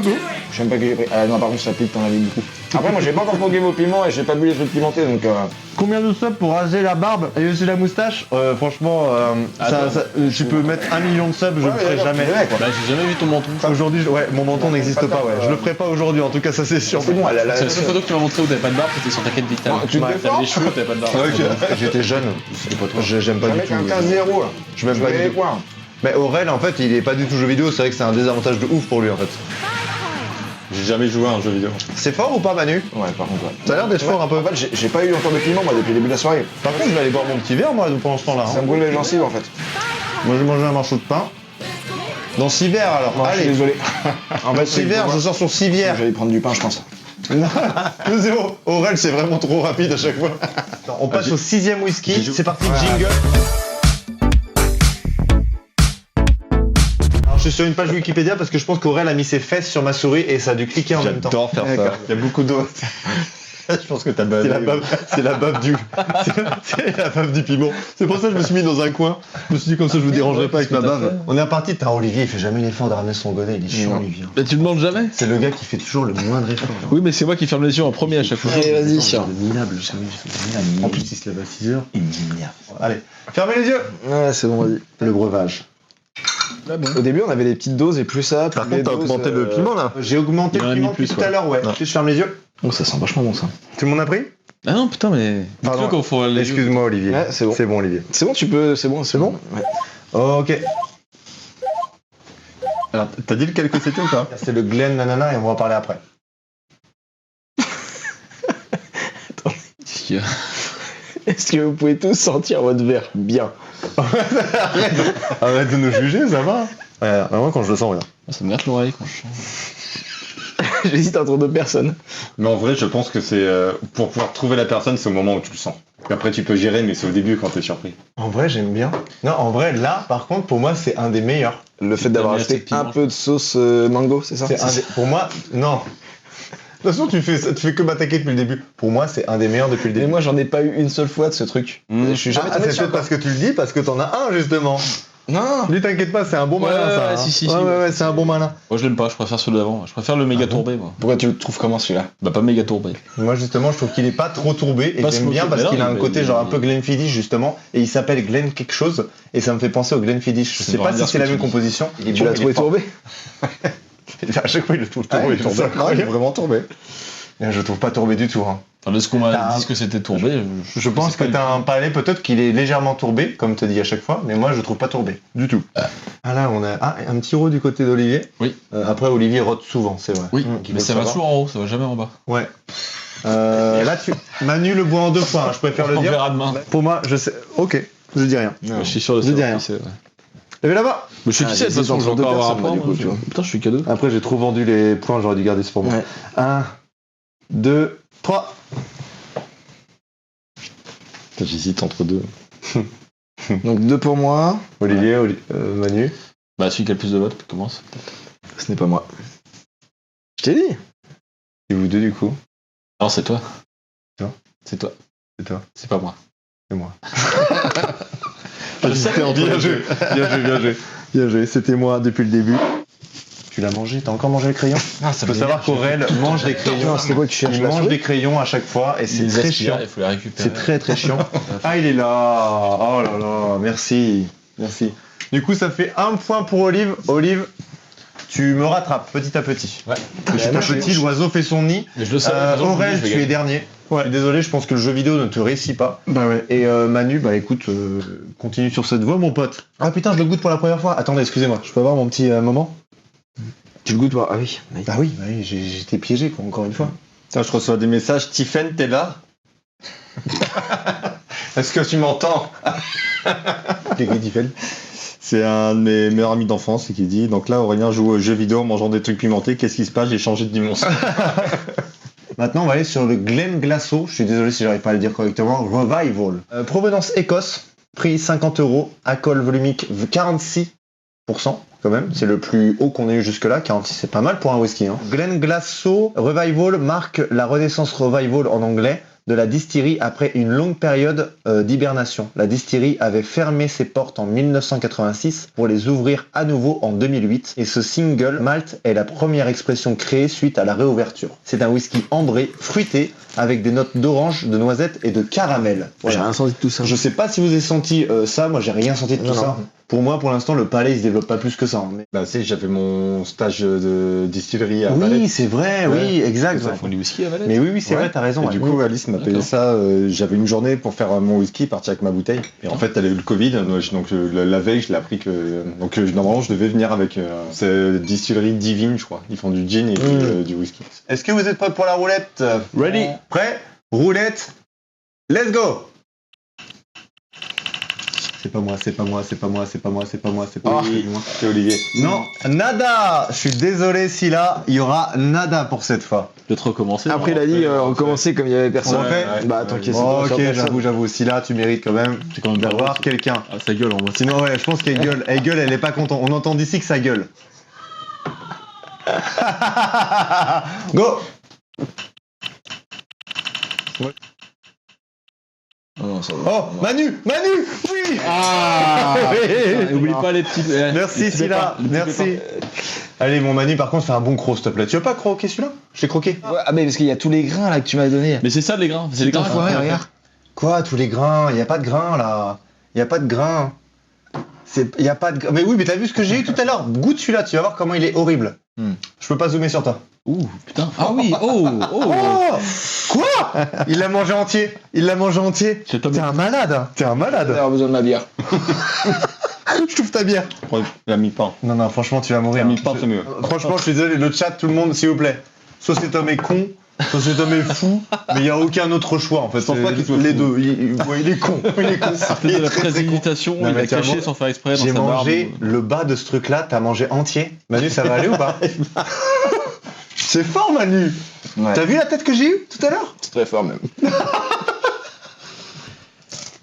Je sais même pas que j'ai pris. Ah non par contre ça pique t'en avais beaucoup. Après moi j'ai pas encore pogué vos piments et j'ai pas bu les trucs pimentés donc. Combien de subs pour raser la barbe et aussi la moustache? Franchement, tu peux mettre 1 million de subs, je le ferai jamais. Bah, j'ai jamais vu ton menton. Aujourd'hui, ouais, mon menton n'existe pas, ouais. Je le ferai pas aujourd'hui, en tout cas, ça c'est sûr. C'est bon, C'est la seule photo que tu m'as montré où t'avais pas de barbe, c'était sur ta quête vitale. Non, tu te T'avais défends les cheveux, t'avais pas de barbe. J'étais jeune, j'aime pas Le du mec tout. a un 15-0 là. Je m'aime Je pas vais du aller tout. quoi? Mais Aurel, en fait, il est pas du tout jeu vidéo, c'est vrai que c'est un désavantage de ouf pour lui, en fait. J'ai jamais joué à un jeu vidéo. C'est fort ou pas, Manu? Ouais par contre ouais. Ça a l'air d'être fort un peu. En fait j'ai pas eu encore de piment moi depuis le début de la soirée. Par contre, je vais aller boire mon petit verre, moi, pendant ce temps-là. Ça Hein. me brûle les gencives en fait. Moi, je vais manger un morceau de pain. Dans 6 verres, alors. Non, je suis Allez, désolé. En fait 6 verres, je sors sur 6 verres. J'allais prendre du pain je pense. 2-0. Aurel, c'est vraiment trop rapide à chaque fois. On passe au 6ème whisky. C'est parti, jingle. Alors, je suis sur une page Wikipédia parce que je pense qu'Aurel a mis ses fesses sur ma souris et ça a dû cliquer en même temps. J'adore faire ça. D'accord. Il y a beaucoup d'eau. Je pense que t'as basé. C'est la bave du. C'est la bave du piment. C'est pour ça que je me suis mis dans un coin. Je me suis dit comme ça je vous dérangerai pas avec ma bave. On est reparti. T'as Olivier, il fait jamais l'effort de ramener son godet, il est chiant Olivier. Mais tu demandes jamais? C'est le gars qui fait toujours le moindre effort. Oui, mais c'est moi qui ferme les yeux en premier à chaque fois. Allez vas-y. Minable, en plus il se lève à 6h. Il m'énerve. Allez, fermez les yeux. Ouais c'est bon vas-y. Le breuvage. Au début on avait des petites doses et plus ça. Par plus les contre, t'as doses, augmenté le piment là. J'ai augmenté Il y en le a mis piment plus, depuis tout à l'heure, ouais. Ouais. Je ferme les yeux. Oh ça sent vachement bon ça. Tout le monde a pris? Ah non, putain, mais. Pardon. Dis-toi qu'on faut les yeux. Excuse-moi Olivier. Ouais c'est bon. C'est bon Olivier. C'est bon tu peux. C'est bon. Ouais. Ok. Alors, t'as dit lequel que c'était ou pas? C'est le Glen Nanana et on va en parler après. Qu'est-ce qu'il y a? Est-ce que vous pouvez tous sentir votre verre bien? Arrête de nous juger, ça va. Ouais, vraiment quand je le sens, regarde. Ah, ça me gratte l'oreille quand je chante. J'hésite entre deux personnes. Mais en vrai, je pense que c'est pour pouvoir trouver la personne, c'est au moment où tu le sens. Puis après, tu peux gérer, mais c'est au début quand t'es surpris. En vrai, j'aime bien. Non, en vrai, là, par contre, pour moi, c'est un des meilleurs. Le fait d'avoir T'as mis ajouté assez de piment. un peu de sauce mango, c'est ça? C'est un des... Pour moi, non. De toute façon, tu fais que m'attaquer depuis le début. Pour moi, c'est un des meilleurs depuis le Mais début. moi j'en ai pas eu une seule fois de ce truc. Je suis jamais tombé c'est dessus peut-être parce que tu le dis, parce que t'en as un, justement. Non. Lui, t'inquiète pas, c'est un bon Ouais, malin, ça. ouais, hein. si, Ouais, c'est un bon malin. Moi, je l'aime pas, je préfère celui d'avant. Je préfère le méga tourbé, moi. Pourquoi tu le trouves comment celui-là? Bah, pas méga tourbé. Moi, justement, je trouve qu'il est pas trop tourbé. Et Pas j'aime smoky, bien parce mais qu'il non, a un mais côté il- genre un peu Glenfiddich, justement. Et il s'appelle Glen quelque chose. Et ça me fait penser au Glenfiddich. Je Ça sais veut pas rien si dire c'est ce la que même tu dis. composition. Il est Tu bon, l'as il trouvé est fort. tourbé? À chaque fois, il le trouve tourbé. Ah, il je trouve est ça tourbé. incroyable. vraiment tourbé. Je le trouve pas tourbé du tout. Hein. Enfin, de ce qu'on m'a T'as dit que c'était tourbé. Je pense que t'as un palais, peut-être qu'il est légèrement tourbé, comme te dit à chaque fois, mais moi je trouve pas tourbé. Du tout. Ah là, on a un petit roux du côté d'Olivier. Oui. Après, Olivier rote souvent, c'est vrai. Oui, Qu'il mais faut ça le va savoir. toujours en haut, ça va jamais en bas. Ouais. Là, Manu le boit en 2 fois, hein, je préfère le On dire. verra demain. Pour moi, je sais. Ok, je dis rien. Je suis sûr de Je ça. dis rien. Levez là-bas. Mais je suis Ah, qui c'est de toute j'hésite façon, je vais entre deux encore avoir un personnes, point. moi, du moi, coup, tu vois. Putain, je suis cadeau. Après, j'ai trop vendu les points, j'aurais dû garder ça pour moi. Ouais. 1, 2, 3. J'hésite entre deux. Donc 2 pour moi. Olivier, Manu. Bah, celui qui a le plus de votes commence. Ce n'est pas moi. Je t'ai dit. Et vous deux, du coup. Non, c'est toi. Toi. C'est toi. C'est toi. C'est pas moi. C'est moi. Je sais Bien joué, bien joué, bien joué. Bien joué, c'était moi depuis le début. Tu l'as mangé, t'as encore mangé le crayon? Ah, ça Il faut savoir qu'Aurel mange des crayons. Non, c'était quoi que tu cherches Il la mange souris des crayons à chaque fois et c'est les très aspire, chiant. il faut les récupérer. C'est très très chiant. Ah, il est là. Oh là là, merci. Merci. Du coup, ça fait 1 point pour Olive. Olive, tu me rattrapes petit à petit. Ouais. Je suis pas petit, l'oiseau fait son nid. Mais je le savais. Aurel, tu es dernier. Je suis désolé, je pense que le jeu vidéo ne te réussit pas. Bah ouais. Et Manu, bah écoute, continue sur cette voie, mon pote. Ah putain, je le goûte pour la première fois. Attendez, excusez-moi, je peux avoir mon petit moment? Tu le goûtes pas? Ah oui. Ah oui, bah oui, j'ai été piégé, quoi, encore une fois. Putain, je reçois des messages. Tiffen, t'es là? Est-ce que tu m'entends? Qu'est-ce qu'il fait? C'est un de mes meilleurs amis d'enfance qui dit donc là Aurélien joue aux jeux vidéo en mangeant des trucs pimentés, qu'est-ce qui se passe? J'ai changé de dimension. Maintenant, on va aller sur le Glenglassaugh. Je suis désolé si j'arrive pas à le dire correctement. Revival. Provenance Écosse. Prix 50 €. Alcool volumique 46%. Quand même, c'est le plus haut qu'on ait eu jusque-là. 46, c'est pas mal pour un whisky. Hein. Glenglassaugh Revival marque la renaissance Revival en anglais de la distillerie après une longue période d'hibernation. La distillerie avait fermé ses portes en 1986 pour les ouvrir à nouveau en 2008 et ce single malt est la première expression créée suite à la réouverture. C'est un whisky ambré, fruité, avec des notes d'orange, de noisette et de caramel. Voilà. J'ai rien senti de tout ça. Je sais pas si vous avez senti ça, moi j'ai rien senti de tout ça. Pour moi, pour l'instant, le palais il se développe pas plus que ça. Hein. Mais... Bah si, j'avais mon stage de distillerie à Oui, Valette. c'est vrai, Ouais. oui, exact. Ils Ouais. font du whisky à Valette. Mais oui, c'est Ouais. vrai, t'as raison. Et ouais. du coup, Alice m'a payé D'accord. ça. J'avais une journée pour faire mon whisky, partir avec ma bouteille. Et en fait, elle a eu le Covid. Donc la veille, je l'ai appris que. Donc normalement, je devais venir avec. C'est distillerie Divine, je crois. Ils font du gin et puis, du whisky. Est-ce que vous êtes prêts pour la roulette? Ready. Prêt? Roulette. Let's go! C'est pas moi, c'est pas moi, c'est pas moi, c'est pas moi, c'est pas moi, c'est pas moi. Oui, c'est Olivier. Non, nada! Je suis désolé si là, il y aura nada pour cette fois. Peut-être recommencer. Après, il a dit recommencer comme il y avait personne. On refait Bah, t'inquiète, Oh, c'est ok, pas sur j'avoue, si là, tu mérites quand même C'est quand même pas d'avoir vrai. quelqu'un. Ah, ça gueule en moi. Sinon, ouais, je pense qu'elle gueule. Elle gueule, elle est pas contente. On entend d'ici que ça gueule. Go! Non, ça va. Oh, Manu! Manu! Oui! Ah Oui. Oublie pas les petits. Merci, les petits Silla. pépins, les petits Merci. pépins. Allez, mon Manu, par contre, fais un bon croc, s'il te plaît. Tu veux pas croquer celui-là? Je l'ai croqué. Ouais, ah, mais parce qu'il y a tous les grains là que tu m'as donné. Mais c'est ça les grains. C'est les grains. enfoiré, regarde. Quoi, tous les grains? Y a pas de grains, là. Y a pas de grains. Y a pas de... Mais oui, mais t'as vu ce que j'ai eu tout à l'heure? Goûte celui-là, tu vas voir comment il est horrible. Je peux pas zoomer sur toi. Ouh, putain. Ah oui, oh, oh. Oh! Quoi? Il l'a mangé entier. Il l'a mangé entier. C'est Tom. T'es un malade. Hein. T'es un malade. D'avoir besoin de ma bière. Je trouve ta bière. Il a mis pain. Non, non, franchement, tu vas Il mourir. a mis pain, c'est mieux. Franchement, je suis désolé, le chat, tout le monde, s'il vous plaît. Soit cet homme est con, soit cet homme est fou, mais il n'y a aucun autre choix en fait. Je pense pas qu'il soit les fou. deux. Ouais, il est con. Il est con. Il De est la très, très con. préséditation, Non, il mais a tu vas caché voir, sans faire exprès dans J'ai sa barbe. mangé le bas de ce truc-là, t'as mangé entier. Manu, ça va aller ou pas? C'est fort, Manu. Ouais. T'as vu la tête que j'ai eue tout à l'heure? C'est très fort même.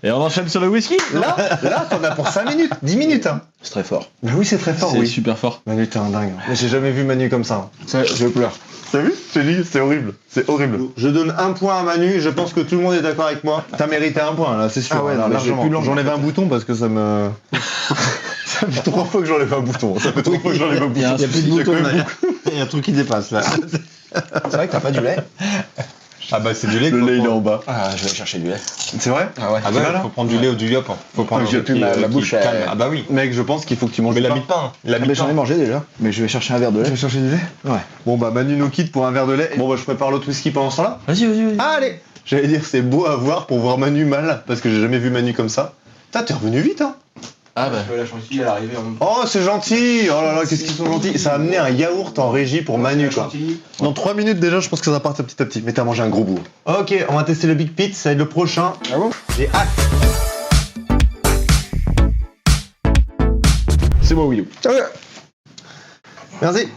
Et on enchaîne sur le whisky. Là, t'en as pour 5 minutes, 10 minutes. Hein. C'est très fort. Mais oui, c'est très fort, C'est oui. super fort. Manu, t'es un dingue. Mais j'ai jamais vu Manu comme ça. Je pleure. T'as vu? Je t'ai dit, c'est horrible. C'est horrible. Je donne un point à Manu, je pense que tout le monde est d'accord avec moi. T'as mérité un point là, c'est sûr. Ah ouais, là, non, mais j'ai largement. plus l'envie. J'enlève un bouton parce que ça me. Ça fait 3 fois que j'enlève un bouton. Ça fait 3 fois que j'enlève un bouton. Il y a plus de quand boutons, même Il y a un truc qui dépasse là. C'est vrai que t'as pas du lait. Ah bah c'est du lait. Le lait il est en bas. Ah, je vais aller chercher du lait. C'est vrai? Ah ouais. Ah Tu vas bah là faut prendre du lait ou du yop. Hein. Faut prendre j'ai un plus truc ma qui bouche, calme. elle- Ah bah oui. Mec, je pense qu'il faut que tu manges Mais du il a pain. mis de pain. Il a Ah, mis mais de j'en ai pain. mangé déjà. Mais je vais chercher un verre de Tu lait. vas chercher du lait? Ouais. Bon bah Manu nous quitte pour un verre de lait. Bon bah je prépare l'autre whisky pendant ce temps-là. Vas-y, vas-y, vas-y. Allez! J'allais dire c'est beau à voir pour voir Manu mal, parce que j'ai jamais vu Manu comme ça. Putain, t'es revenu vite hein! Ah bah. La chantilly, elle est arrivée en même Oh, c'est gentil! Oh là là, qu'est-ce qu'ils sont gentils! Ça a amené un yaourt en régie pour Manu, quoi. Dans 3 minutes déjà, je pense que ça va partir petit à petit. Mais t'as mangé un gros bout. Ok, on va tester le Big Pit, ça va être le prochain. Ah bon? J'ai hâte! C'est moi, Willou. Merci!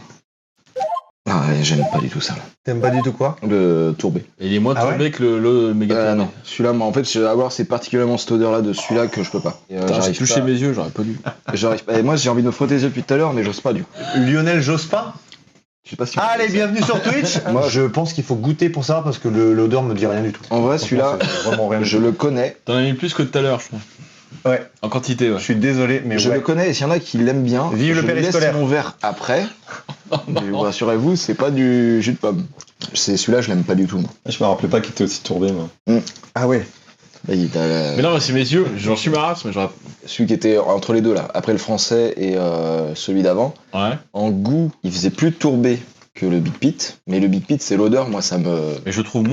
Ah, j'aime pas du tout ça. T'aimes pas du tout quoi? Le tourbé. Il est moins Ah ouais tombé que le méga tourbé. Non, celui-là, moi, en fait, je vais avoir c'est particulièrement cette odeur-là de celui-là que je peux pas. Et, Putain, j'ai touché mes yeux, j'aurais pas dû. J'arrive pas. Et moi, j'ai envie de me frotter les yeux depuis tout à l'heure, mais j'ose pas du coup. Lionel, j'ose pas? Je sais pas si. Allez, bienvenue sur Twitch! Moi, je pense qu'il faut goûter pour ça parce que l'odeur me dit rien du tout. En vrai, celui-là, C'est vraiment rien du je tout. le connais. T'en as mis plus que tout à l'heure, je crois. Ouais. En quantité, ouais. Je suis désolé, mais Je ouais. le connais, et s'il y en a qui l'aiment bien, Vive le je lui laisse périscolaire. mon verre après. Mais rassurez-vous, c'est pas du jus de pomme. C'est celui-là, je l'aime pas du tout. Moi. Je me rappelais pas qu'il était aussi tourbé moi. Ah ouais. Là, il t'a Mais non, c'est mes yeux, j'en suis ma race, mais j'aurais. celui qui était entre les deux là, après le français et celui d'avant. Ouais. En goût, il faisait plus tourbé que le Big Pit, mais le Big Pit, c'est l'odeur, moi ça me. Mais je le trouve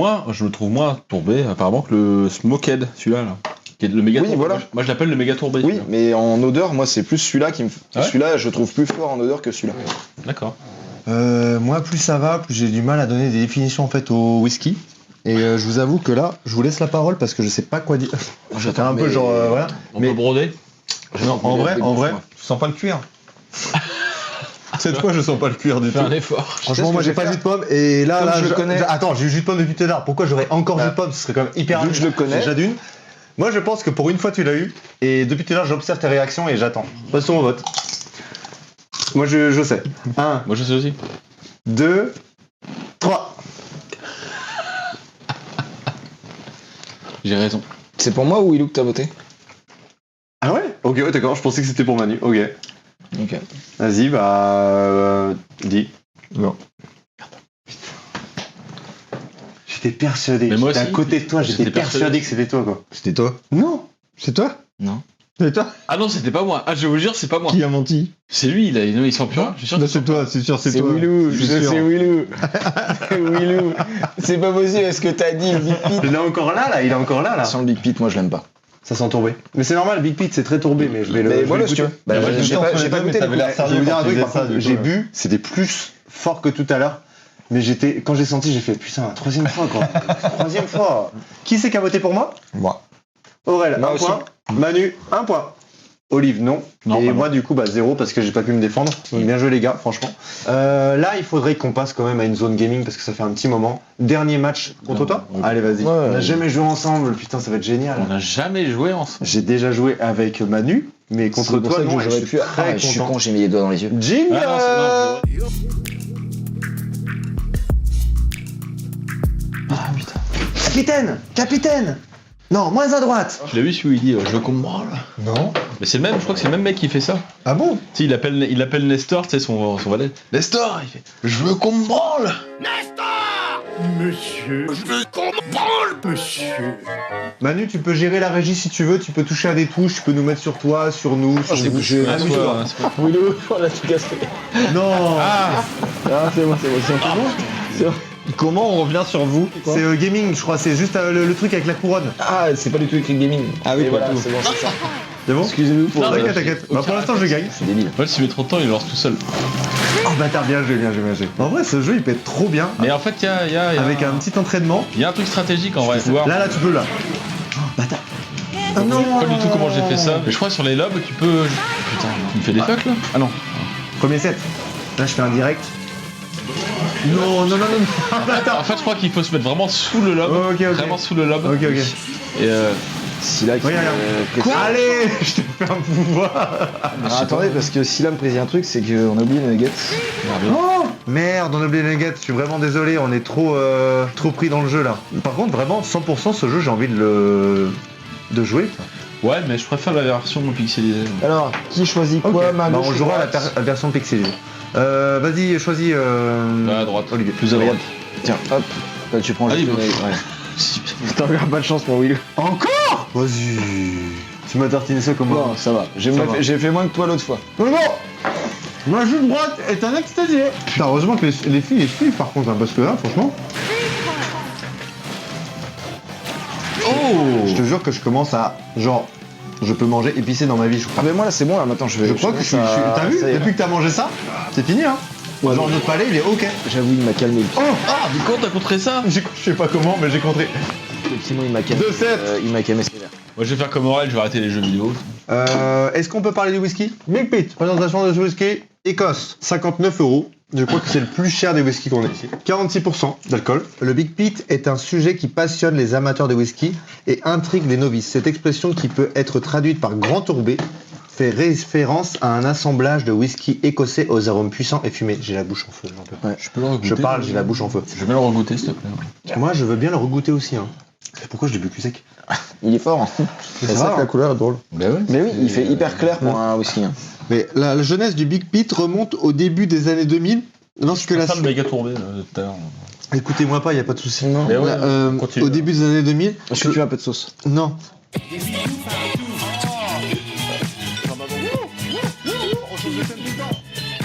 moins tourbé, apparemment, que le Smoked, celui-là, là. Qui est le méga Oui, tourbé. voilà. Moi, je l'appelle le méga tourbé. Oui, celui-là. mais en odeur, moi c'est plus celui-là qui me. Ah ouais Celui-là, je trouve plus fort en odeur que celui-là. D'accord. Moi, plus ça va, plus j'ai du mal à donner des définitions en fait au whisky. Et je vous avoue que là, je vous laisse la parole parce que je sais pas quoi dire. J'attends un peu genre voilà. On peut broder. Non, en vrai, tu sens pas le cuir. Cette fois, je sens pas le cuir du tout. Fais un effort. Franchement, moi j'ai pas jus de pomme et là, je le connais. Attends, j'ai eu jus de pomme depuis tout à l'heure. Pourquoi j'aurais encore jus de pomme? Ce serait quand même hyper. Vu que je le connais. Déjà d'une. Moi, je pense que pour une fois, tu l'as eu. Et depuis tout à l'heure, j'observe tes réactions et j'attends. Passons au vote. Moi, je sais. 1, Moi je sais aussi. 2, 3. J'ai raison. C'est pour moi ou Willou que t'as voté? Ah ouais? Ok, ouais, d'accord. Je pensais que c'était pour Manu. Ok. Ok. Vas-y, bah. Dis. Non. J'étais persuadé. Mais moi J'étais à aussi, côté de toi. J'étais j'étais persuadé persuadé. que c'était toi, quoi. C'était toi? Non. C'est toi? Non. C'est toi? Ah non, c'était pas moi. Ah, je vous jure, c'est pas moi. Qui a menti? C'est lui, il sent plus rien. Je suis sûr. Non, c'est toi, c'est sûr, c'est C'est toi. Willou, Je suis sûr. c'est Willou. Willou. C'est pas possible, est-ce que t'as dit le Big Pete? Il est encore là. Il est encore là. Sans le Big Pete, moi je l'aime pas. Ça sent tourbé. Mais c'est normal, Big Pete, c'est très tourbé, mais je vais le. Mais je moi vais le si tu veux. goûter. Bah, Moi, j'ai j'étais pas entre les deux, goûté mais ça le avait l'air coup. sérieux. Je vais vous dire un quand tu truc, disais par ça, contre, du coup, j'ai ouais. bu, c'était plus fort que tout à l'heure. Mais quand j'ai senti, j'ai fait putain, troisième fois quoi. Troisième fois. Qui c'est qui a voté pour moi? Moi. Aurel, Moi un aussi. point. Manu, un point. Olive, non. Non, Et pas moi, du coup, bah 0 parce que j'ai pas pu me défendre. Donc, bien joué, les gars, franchement. Là, il faudrait qu'on passe quand même à une zone gaming parce que ça fait un petit moment. Dernier match contre toi? Allez, vas-y. Ouais. On n'a jamais joué ensemble. Putain, ça va être génial. On n'a jamais joué ensemble. J'ai déjà joué avec Manu, mais contre C'est pour toi, ça que non, et j'aurais je pu. suis très Je suis content. con, j'ai mis les doigts dans les yeux. Jingle Ah, non, Ah putain. Capitaine Non, moins à droite. Je l'ai vu celui où il dit je veux qu'on me branle. Non. Mais c'est le même, je crois que c'est le même mec qui fait ça. Ah bon? Tu sais, il appelle Nestor, tu sais, son valet. Nestor, il fait je veux qu'on me branle. Manu, tu peux gérer la régie si tu veux, tu peux toucher à des touches, tu peux nous mettre sur toi, sur nous, sur vous. Ah, Amuse-toi. soit- Willou, on a tout cassé. Non. Ah c'est bon, c'est bon. Comment on revient sur vous? C'est gaming, je crois, c'est juste le truc avec la couronne. Ah, c'est pas du tout écrit gaming. Ah oui, Et pas voilà, tout. c'est bon, c'est ça. C'est bon? Excusez-nous pour. Non, mais- T'inquiète. Bah, pour l'instant, je gagne. C'est débile. Ouais, s'il met trop de temps, il lance tout seul. Oh bâtard, bien joué. En vrai, ce jeu, il peut être trop bien. Mais en fait, il y a Avec un petit entraînement. il y a un truc stratégique en vrai. Voir Là, tu peux, là. Oh, bâtard. Ah non. pas du tout comment j'ai fait ça. Mais je crois que sur les lobes, tu peux. Putain, il me fait des fucks là. Ah non. Premier set. Là, je fais un direct. Non. En fait, je crois qu'il faut se mettre vraiment sous le lobe. Ok. Vraiment sous le lobe. Ok. Et Scylla qui. Regarde. Quoi Allez, je te fais un pouvoir. Attendez, parce que Scylla me prévient un truc, c'est qu'on a oublié les nuggets. Oh merde, on a oublié les nuggets, je suis vraiment désolé, on est trop pris dans le jeu là. Par contre, vraiment, 100% ce jeu, j'ai envie de jouer. ouais, mais je préfère la version pixelisée. Alors, qui choisit Ok, quoi, ma bah, gauche on ou jouera droite la version pixelisée. Vas-y, choisis À droite. Olivier. Plus à droite. Tiens, hop. Là, tu prends Allez, juste le bah. nugget, ouais. T'as encore pas de chance, mon Willou. Encore. Vas-y. Tu m'as tartiné ça comme Non, ça va. J'ai Ça moins va. fait- j'ai fait moins que toi l'autre fois. Non, ma joue droite est un extasié. Putain, heureusement que les filles les suivent par contre, hein, parce que là, franchement. Je te jure que je commence à, genre, je peux manger épicé dans ma vie, je crois. Ah, mais moi là, c'est bon, là, maintenant je vais. Je crois que je suis. ça- T'as vu? ça ira. Depuis que t'as mangé ça, c'est fini, hein. Ouais, Genre, mais- notre palais, il est ok. J'avoue, il m'a calmé le pied. Oh, Ah, du coup, t'as contré ça? je sais pas comment, mais j'ai compris. Effectivement, il m'a calmé. 2-7. Il m'a calmé sévère. Moi, je vais faire comme Aurel, je vais arrêter les jeux vidéo. Est-ce qu'on peut parler du whisky? Big Pete, présentation de ce whisky. Écosse, 59 €. Je crois que c'est le plus cher des whiskies qu'on a ici. 46% d'alcool. Le Big Pete est un sujet qui passionne les amateurs de whisky et intrigue les novices. Cette expression qui peut être traduite par grand tourbé fait référence à un assemblage de whisky écossais aux arômes puissants et fumés. J'ai la bouche en feu, j'en peux pas. Je peux le regoûter. Je parle, j'ai la bouche en feu. Je vais bien le regoûter, s'il te plaît. Moi, je veux bien le regoûter aussi. Hein. Et pourquoi je l'ai bu cul sec? Il est fort. Hein. C'est ça que la couleur est drôle. Bah ouais. Mais oui, il fait hyper clair pour un whisky. Hein. Mais la jeunesse du Big Pete remonte au début des années 2000. Lorsque la... Ça le méga tourbé tout à l'heure. Écoutez-moi pas, il n'y a pas de souci. Non. Mais ouais, continue. Au début des années 2000. Est-ce que tu veux un peu de sauce? Non.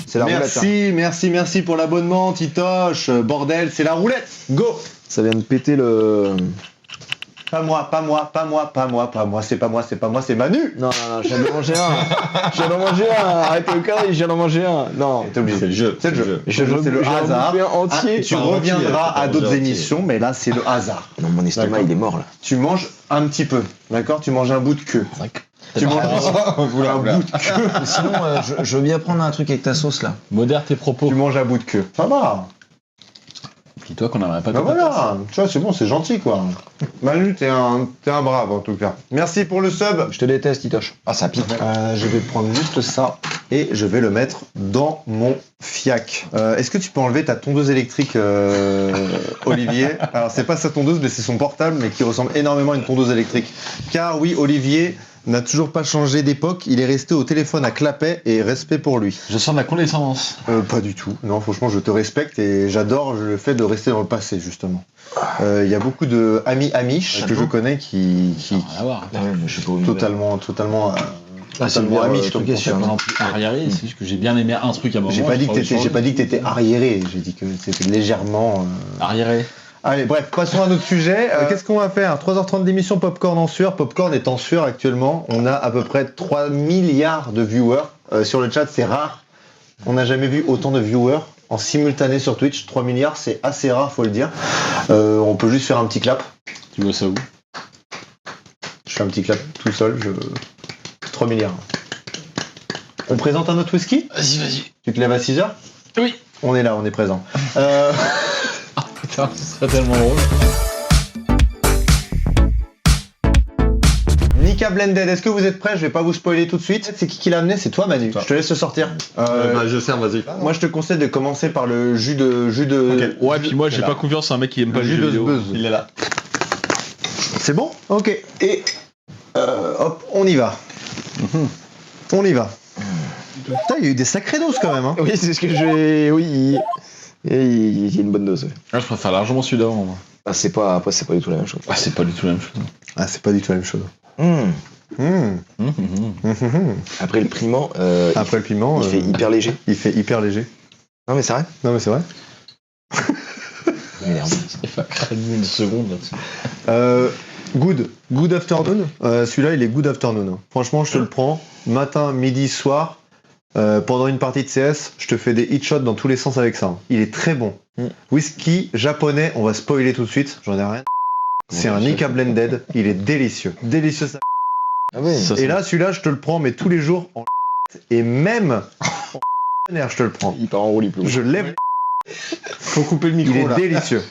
C'est la roulette. Hein. Merci pour l'abonnement, Titoche. Bordel, c'est la roulette. Go. Ça vient de péter le. Pas moi, pas moi, pas moi, pas moi, pas moi, c'est pas moi, c'est pas moi, c'est Manu. Non, je viens d'en manger un. Je viens d'en manger un. Arrêtez le conneries, je viens d'en manger un. Non. T'es obligé. C'est le jeu. C'est le jeu. Je C'est le j'ai un hasard. bouquin entier. Tu Enfin, reviendras entier, à d'autres entier. émissions, mais là c'est le hasard. Non, mon estomac, D'accord. il est mort là. Tu manges un petit peu, d'accord? Tu manges un bout de queue. Tu manges un bout de queue. Sinon, je veux bien prendre un truc avec ta sauce là. Modère tes propos. Tu manges un bout de queue. Ça va. Dis-toi qu'on n'aimerait pas Bah ta voilà, tu vois, c'est bon, c'est gentil quoi. Manu, t'es un brave en tout cas. Merci pour le sub. Je te déteste, Titoche. Ah, ça pique. Je vais prendre juste ça et je vais le mettre dans mon fiac. Est-ce que tu peux enlever ta tondeuse électrique, Olivier? Alors c'est pas sa tondeuse, mais c'est son portable, mais qui ressemble énormément à une tondeuse électrique. Car oui, Olivier n'a toujours pas changé d'époque, il est resté au téléphone à clapet et respect pour lui. Je sens de la condescendance. Pas du tout. Non, franchement, je te respecte et j'adore le fait de rester dans le passé, justement. Il y a beaucoup de amis amish que je connais qui Rien à voir. Ouais, mais je sais pas où il est. totalement c'est totalement bien, amish truc comme est sûr, concept. non. Non plus arriéré, c'est juste que j'ai bien aimé un truc à un moment. J'ai pas dit que t'étais arriéré, j'ai dit que c'était légèrement. Arriéré. Allez, bref, passons à notre sujet. Qu'est-ce qu'on va faire? 3h30 d'émission Popcorn en sueur. Popcorn est en sueur actuellement. On a à peu près 3 milliards de viewers. Sur le chat, c'est rare. On n'a jamais vu autant de viewers en simultané sur Twitch. 3 milliards, c'est assez rare, faut le dire. On peut juste faire un petit clap. Tu vois ça où? Je fais un petit clap tout seul. 3 milliards. On présente un autre whisky? Vas-y. Tu te lèves à 6h? Oui. On est là, on est présent. Putain, ce serait tellement drôle. Nika Blended, est-ce que vous êtes prêts? Je vais pas vous spoiler tout de suite. C'est qui l'a amené? C'est toi, Manu. Je te laisse le sortir. Je sers, vas-y. Moi, je te conseille de commencer par le jus de. Ok. Ouais, puis moi, c'est j'ai là. pas confiance en un mec qui aime pas Le les jus jeux de vidéo. buzz. Il est là. C'est bon? Ok. Et hop, on y va. On y va. Putain, il y a eu des sacrées doses quand même. Hein. Oui, c'est ce que j'ai. Oui. Et il y a une bonne dose. Ouais. Ah, je préfère largement celui d'avant, moi. Ah, c'est pas du tout la même chose. Ah, c'est pas du tout la même chose. Ah, c'est pas du tout la même chose. Après le piment, Après le piment, il fait hyper léger. il fait hyper léger. Non mais c'est vrai. Non mais c'est vrai. Merde. Il va cramer une seconde là-dessus. Good afternoon. Celui-là, il est good afternoon. Franchement, je te le prends. Matin, midi, soir. Pendant une partie de CS, je te fais des hit shots dans tous les sens avec ça. Il est très bon. Whisky japonais, on va spoiler tout de suite. J'en ai rien. C'est un Nika Blended. Il est délicieux. Délicieux. Ça. Ah ouais. Ça, Et là, celui-là, je te le prends, mais tous les jours en et même en air, je te le prends. Il part en roue liplou. Je lève. Faut couper le micro Il est là. délicieux.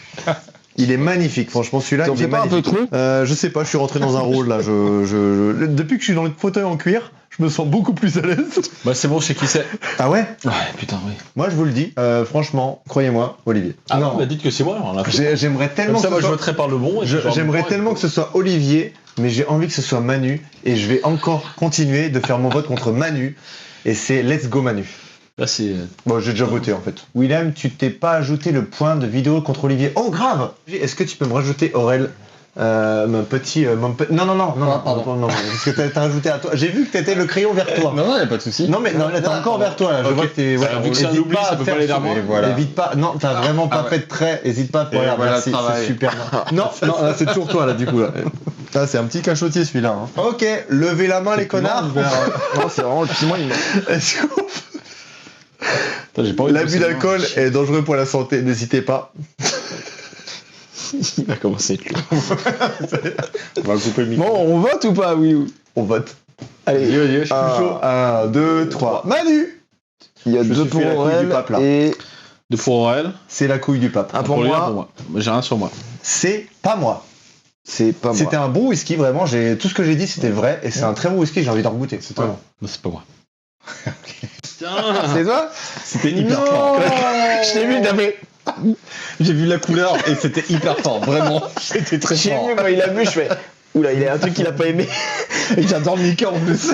Il est magnifique. Franchement, celui-là, T'en il est fais pas un peu magnifique. trop Je sais pas, je suis rentré dans un rôle là. Depuis que je suis dans le fauteuil en cuir, je me sens beaucoup plus à l'aise. Bah, c'est bon, je sais qui c'est. Ah ouais? Ouais, putain, oui. Moi, je vous le dis, franchement, croyez-moi, Olivier. Ah non, bah dites que c'est moi, alors là. J'aimerais Comme tellement ça, que moi, ce je soit... voterai par le bon. J'aimerais tellement que ce soit Olivier, mais j'ai envie que ce soit Manu, et je vais encore continuer de faire mon vote contre Manu, et c'est Let's Go Manu. Là, c'est. Bon, j'ai déjà voté en fait. Willem, tu t'es pas ajouté le point de vidéo contre Olivier. Oh, grave! Est-ce que tu peux me rajouter, Aurel, mon petit... Non, pardon. Non, parce que t'as rajouté à toi. J'ai vu que t'étais le crayon vers toi. Non, y a pas de souci. Non, mais non, là, t'es encore vers toi, là. Je Ok. vois que t'es... Ouais, Vu que c'est un hésite oubli, ça à peut faire pas aller vers ce- moi. Et voilà. Évite pas... Non, t'as vraiment pas ouais. fait de trait. Hésite pas. Voilà, voilà, merci, travail. c'est super. Non, là, c'est toujours toi, là, du coup, là. Ah, c'est un petit cachotier celui-là. Hein. Ok, levez la main, les connards. Non, c'est vraiment le piment, il manque. Est-ce que- Putain, j'ai pas envie de L'abus bosser d'alcool est dangereux pour la santé, n'hésitez pas. Il va commencer. On va couper le micro. Bon, on vote ou pas, oui ou... On vote. Allez, Je suis chaud. 1, 2, 3. Manu! il y a Je 2 suis pour fait la couille du Aurel pape, là. et De pour Aurel. C'est la couille du pape. un pour lui, un moi. pour moi. J'ai rien sur moi. C'est pas moi. C'est pas moi. C'était un bon whisky, vraiment. Tout ce que j'ai dit, c'était vrai. Et c'est un très bon whisky, j'ai envie d'en goûter. C'est toi. Non, c'est pas moi. C'est toi C'était hyper fort. Je t'ai vu taper. J'ai vu la couleur et c'était hyper fort. Vraiment, c'était très J'ai fort. vu quand il a bu, je fais. Oula, il y a un truc qu'il a pas aimé. Et j'adore Nika en plus.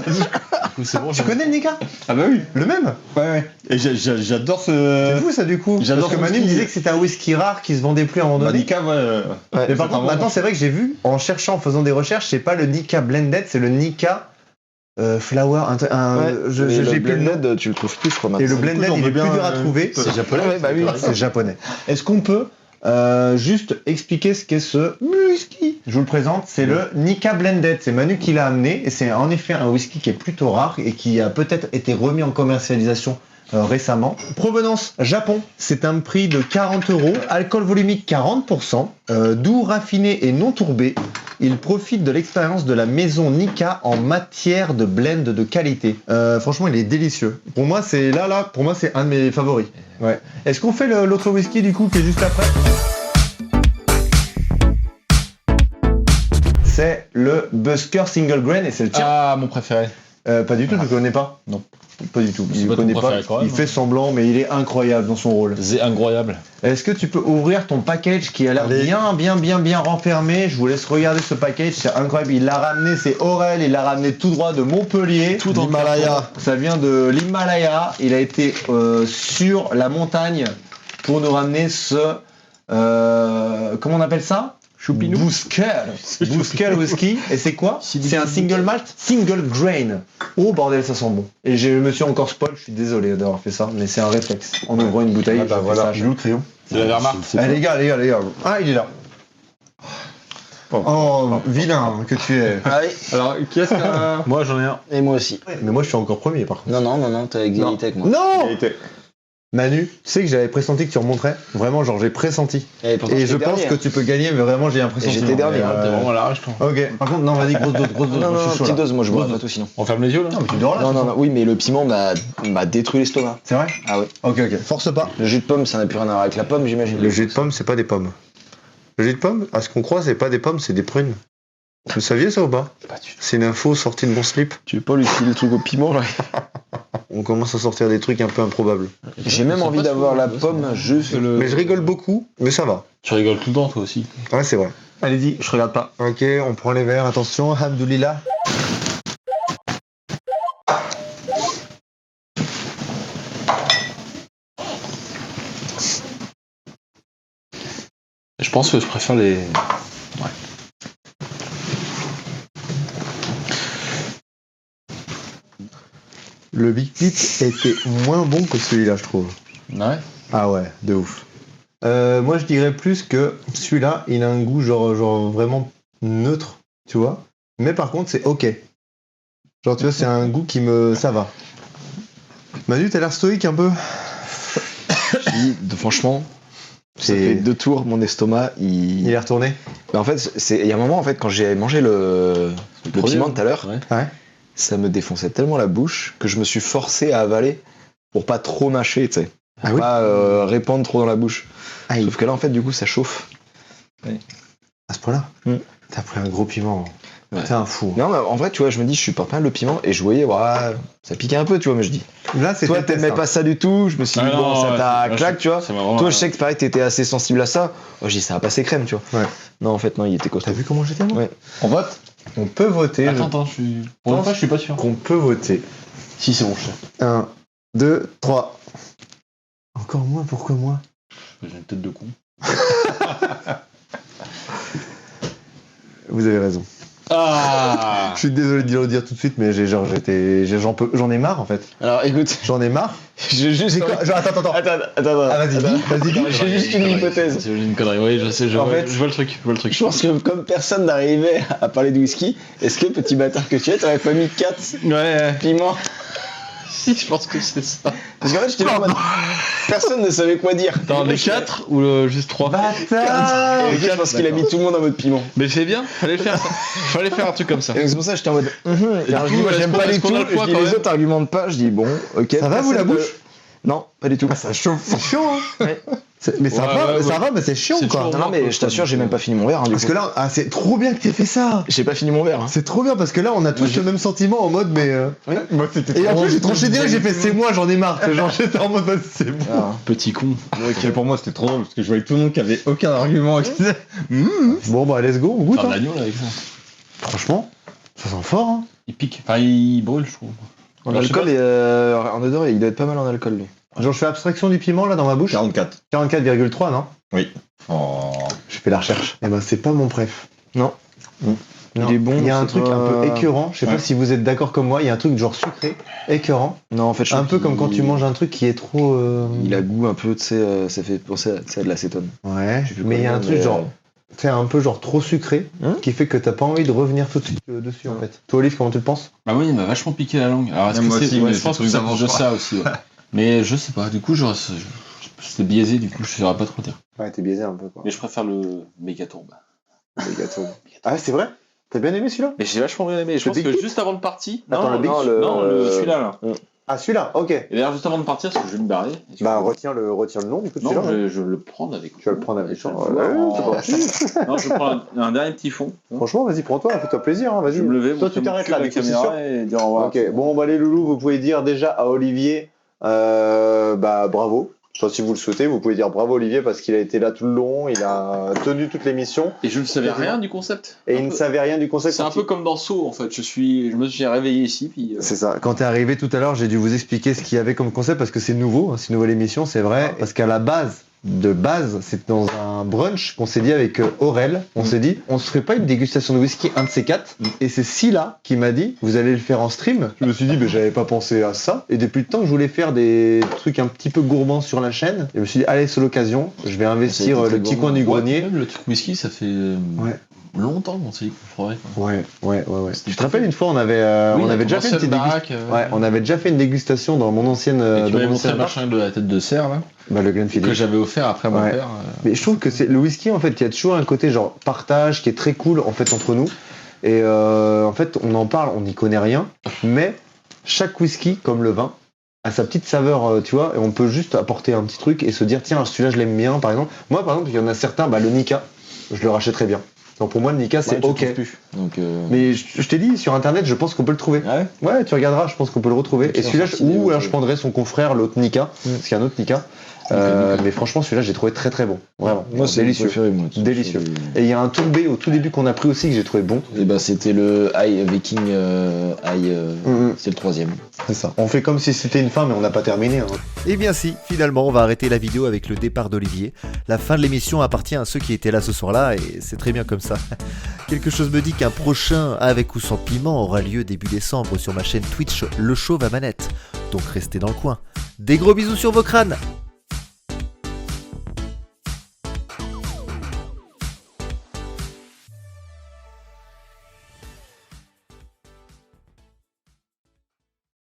C'est bon, Tu connais le Nika? Ah bah oui. Le même? Ouais. Et j'adore C'est ce. fou ça du coup. j'adore Parce que ce Manu me whisky. disait que c'était un whisky rare qui se vendait plus à un moment Bah, donné. Nika, ouais. Mais par c'est contre, un maintenant bon. c'est vrai que j'ai vu, en cherchant, en faisant des recherches, c'est pas le Nika Blended, c'est le Nika Flower. J'ai le plus le nom. blended, tu le trouves plus, je crois, Et maintenant. le blended, on il veut est plus bien, dur à trouver. c'est japonais, ouais, bah oui. C'est japonais. Est-ce qu'on peut juste expliquer ce qu'est ce whisky? Je vous le présente, c'est le Nikka Blended. C'est Manu qui l'a amené et c'est en effet un whisky qui est plutôt rare et qui a peut-être été remis en commercialisation récemment. Provenance Japon, c'est un prix de 40 €, alcool volumique 40%, doux, raffiné et non tourbé. Il profite de l'expérience de la maison Nikka en matière de blend de qualité. Franchement, il est délicieux. Pour moi, c'est pour moi, c'est un de mes favoris. Ouais. Est-ce qu'on fait l'autre whisky du coup qui est juste après? C'est le Busker Single Grain et c'est le tien. Ah, mon préféré. Pas du tout, tu le connais pas? Non. Pas du tout. C'est Il pas le connaît ton pas. préféré quand même, Il fait semblant, mais il est incroyable dans son rôle. C'est incroyable. Est-ce que tu peux ouvrir ton package qui a l'air bien renfermé? Je vous laisse regarder ce package, c'est incroyable. Il l'a ramené, c'est Aurel, il l'a ramené tout droit de Montpellier. Tout en l'Himalaya. Ça vient de l'Himalaya. Il a été sur la montagne pour nous ramener ce... comment on appelle ça? Choupinou. Busker whisky. Et c'est quoi? C'est un single malt, single grain. Oh bordel, ça sent bon. Et je me suis encore spoil, je suis désolé d'avoir fait ça, mais c'est un réflexe. En ouvrant une bouteille, je fais ça. J'ai le crayon. C'est la Wehrmacht. Ah, les gars. Ah, il est là. Oh, vilain que tu es. Ah oui. Alors, qui est-ce que... Moi, j'en ai un. Et moi aussi. Mais moi, je suis encore premier, par contre. Non, t'as égalité avec moi. Non était... Manu, tu sais que j'avais pressenti que tu remonterais. Vraiment, genre, j'ai pressenti. Et, pourtant, Et je j'étais pense dernier, que tu peux gagner, mais vraiment, j'ai l'impression. Et j'étais dernier, T'es vraiment large, toi. Ok, par contre, non, vas-y, grosse dose, Non, je suis chaud, petite là. dose, moi je bois Grosse pas dose. tout sinon. On ferme les yeux, là? Non, mais tu dors là. Non, oui, mais le piment m'a détruit l'estomac. C'est vrai? Ah ouais. Ok, force pas. Le jus de pomme, ça n'a plus rien à voir avec la pomme, j'imagine. Le jus de pomme, c'est pas des pommes. Le jus de pomme, à ce qu'on croit, c'est pas des pommes, c'est des prunes. Vous saviez ça ou pas? Pas du tout. C'est une info sortie de mon slip. Tu veux pas lui filer le truc au piment là? On commence à sortir des trucs un peu improbables. J'ai même envie d'avoir la pomme juste le. Mais je rigole beaucoup, mais ça va. Tu rigoles tout le temps, toi aussi. Ouais, c'est vrai. Allez-y, je regarde pas. Ok, on prend les verres, attention, Hamdoulillah. Je pense que je préfère les... Le Big Pit était moins bon que celui-là, je trouve. Ouais. Ah ouais, de ouf. Moi, je dirais plus que celui-là, il a un goût genre vraiment neutre, tu vois. Mais par contre, c'est ok. Genre, tu vois, c'est un goût qui me... Ça va. Manu, t'as l'air stoïque un peu. Franchement, ça C'est- fait 2 tours, mon estomac, Il est retourné. Mais en fait, il y a un moment, en fait, quand j'ai mangé le piment tout à l'heure, Ouais. Ouais. ça me défonçait tellement la bouche que je me suis forcé à avaler pour pas trop mâcher, tu sais. Ah oui. Pas répandre trop dans la bouche. Aïe. Sauf que là, en fait, du coup, ça chauffe. À ce point-là. T'as pris un gros piment. Ouais. T'es un fou. Non, mais en vrai, tu vois, je me dis, je supporte pas le piment et je voyais, ouais, ça piquait un peu, tu vois, mais je dis. Là, c'est Toi, t'aimais pas ça du tout, je me suis dit, bon, ça t'a claque, tu vois. Toi, je sais que pareil, t'étais assez sensible à ça. Oh, j'ai dit, ça va passer crème, tu vois. Ouais. Non, en fait, non, il était costaud. T'as vu comment j'étais, moi? Ouais. On vote? On peut voter. Attends, je suis... Pour une fois, je suis pas sûr. Qu'on peut voter. Si, c'est bon, je sais. 1, 2, 3. Encore moi? Pourquoi moi? J'ai une tête de con. Vous avez raison. Ah. Je suis désolé de le dire tout de suite, mais j'en ai marre en fait. Alors, écoute, J'en ai marre. j'ai juste. C'est quoi? Genre, attends. Attends. Ah, vas-y, dis, vas-y, dis. J'ai juste une hypothèse. C'est une connerie, oui, je sais, je En vois, fait, je vois le truc, Je pense que comme personne n'arrivait à parler de whisky, est-ce que, petit bâtard que tu es, t'aurais pas mis 4 Ouais, piments? si, je pense que c'est ça. Parce qu'en fait, j'étais là en mode, personne ne savait quoi dire. Attends, les 4 ou juste 3? Bâtard! Et du coup, je pense qu'il a mis tout le monde en mode piment. Mais c'est bien, fallait faire ça. Fallait faire un truc comme ça. Et donc, c'est pour ça que j'étais en mode. Et alors, je dis, moi, est-ce j'aime qu'on- pas est-ce du qu'on tout. a le poids, Je dis, quand les même autres argumentent pas. Je dis, bon, ok. Ça va, vous, la personne bouche? Non, pas du tout. Ça chauffe, c'est chiant, hein. Ouais. Mais ça Ouais, va, ouais, ça ouais. va, mais c'est chiant C'est quoi. toujours- Non, mais je t'assure, j'ai même pas fini mon verre. Hein, du Parce coup. que là, c'est trop bien que t'aies fait ça. J'ai pas fini mon verre. Hein. C'est trop bien parce que là, on a tous le même sentiment en mode, mais. Moi, c'était Et en plus, j'ai tranché direct, j'ai fait c'est moi, j'en ai marre. Genre, j'étais en mode, vas-y, c'est bon. Ah. Petit con. Et pour moi, c'était trop drôle parce que je voyais tout le monde qui avait aucun argument. qui disait, Bon, bah, let's go, on goûte. Faire de Hein. l'agneau là avec ça. Franchement, ça sent fort. Hein. Il pique. Enfin, il brûle, je trouve. En Alors, je sais alcool, et, en odeur, il doit être pas mal en alcool, lui. Genre, je fais abstraction du piment là dans ma bouche. 44. 44,3, non? Oh. Je fais la recherche. Eh ben, c'est pas mon préf. Non. Non. Il est bon, Il y a un c'est truc pas- un peu écœurant. Je sais pas Ouais. si vous êtes d'accord comme moi. Il y a un truc genre sucré, écœurant. Non, en fait, je Un trouve peu comme quand qu'il- tu manges un truc qui est trop. Il a goût un peu, tu sais, ça fait penser à de l'acétone. Ouais. Je sais plus Mais il y a quoi un dire, truc mais, genre C'est un peu genre trop sucré, qui fait que t'as pas envie de revenir tout de suite dessus en fait. Toi Olive, comment tu le penses? Bah oui, il m'a vachement piqué la langue. Alors est-ce que Moi aussi, mais je pense c'est que tout c'est d'avant, de je crois. ça aussi. Ouais. Mais je sais pas. Du coup, c'était biaisé. Du coup, je saurais pas trop dire. Ouais, t'es biaisé un peu quoi. Mais je préfère le Mégatombe. Le gâteau. Ah c'est vrai? T'as bien aimé celui-là? Mais j'ai vachement bien aimé. Je Le pense Big que juste avant de partir. Attends, le Big non, celui-là là. Ah celui-là, ok. Et d'ailleurs, juste avant de partir, parce que je vais me barrer. Bah retiens le nom du coup de Non, celui-là. je vais le prendre avec. Tu vas le prendre avec Je vais toi. le boire Ouais, c'est bon. Non, je prends un dernier petit fond. Franchement, vas-y, prends-toi, fais-toi plaisir, hein, vas-y. Je vais me lever. Toi, montrer tu mon t'arrêtes cul là, à la du coup, c'est sûr. caméra et dire au revoir. Ok, bon, bah les loulous, vous pouvez dire déjà à Olivier, bah bravo. Enfin, si vous le souhaitez, vous pouvez dire bravo Olivier parce qu'il a été là tout le long, il a tenu toute l'émission Et je ne savais rien du concept. et Un il ne peu. savait rien du concept. C'est un peu comme dans Saw en fait. Je me suis réveillé ici puis. C'est ça. Quand t'es arrivé tout à l'heure, j'ai dû vous expliquer ce qu'il y avait comme concept parce que c'est nouveau, hein, c'est une nouvelle émission, c'est vrai. Parce qu'à la base, c'est dans un brunch qu'on s'est dit avec Aurel. On s'est dit, on se ferait pas une dégustation de whisky, un de ces quatre. Et c'est Scylla qui m'a dit, vous allez le faire en stream. Je me suis dit, mais j'avais pas pensé à ça. Et depuis le temps que je voulais faire des trucs un petit peu gourmands sur la chaîne, et je me suis dit, allez, c'est l'occasion. Je vais investir le petit coin du grenier. Même le truc whisky, ça fait longtemps qu'on s'est dit qu'on ferait. Ouais. C'était Tu te rappelles une fois, on avait déjà fait une petite dégustation. Ouais, on avait déjà fait une dégustation dans mon ancienne. Tu dans m'avais mon montré ancien le bar. machin de la tête de cerf là, Bah, le Glenfiddich. que j'avais offert après à mon Ouais. père. Mais je trouve que c'est le whisky en fait, il y a toujours un côté genre partage qui est très cool en fait entre nous. Et en fait, on en parle, on n'y connaît rien, mais chaque whisky, comme le vin, a sa petite saveur, tu vois, et on peut juste apporter un petit truc et se dire tiens, celui-là je l'aime bien, par exemple. Moi, par exemple, il y en a certains, bah le Nika, je le rachèterais bien. Donc pour moi, le Nika, c'est Ouais, tu le ok. trouves plus. Donc, Mais je t'ai dit, sur internet, je pense qu'on peut le trouver. ouais. Ouais, tu regarderas, je pense qu'on peut le retrouver. Ok, Et celui-là, sorti des ou alors autres. je prendrais son confrère, l'autre Nika, parce qu'il y a un autre Nika. Nika. Mais franchement, celui-là, j'ai trouvé très très bon. Vraiment. Moi, c'est délicieux. préféré, moi. Délicieux. Et il y a un tourbé au tout début qu'on a pris aussi que j'ai trouvé bon. Et bah, c'était le Viking Mhm. c'est le 3e. C'est ça. On fait comme si c'était une fin, mais on n'a pas terminé. Hein. Eh bien si, finalement on va arrêter la vidéo avec le départ d'Olivier. La fin de l'émission appartient à ceux qui étaient là ce soir-là et c'est très bien comme ça. Quelque chose me dit qu'un prochain avec ou sans piment aura lieu début décembre sur ma chaîne Twitch Le Chauve à Manette. Donc restez dans le coin. Des gros bisous sur vos crânes.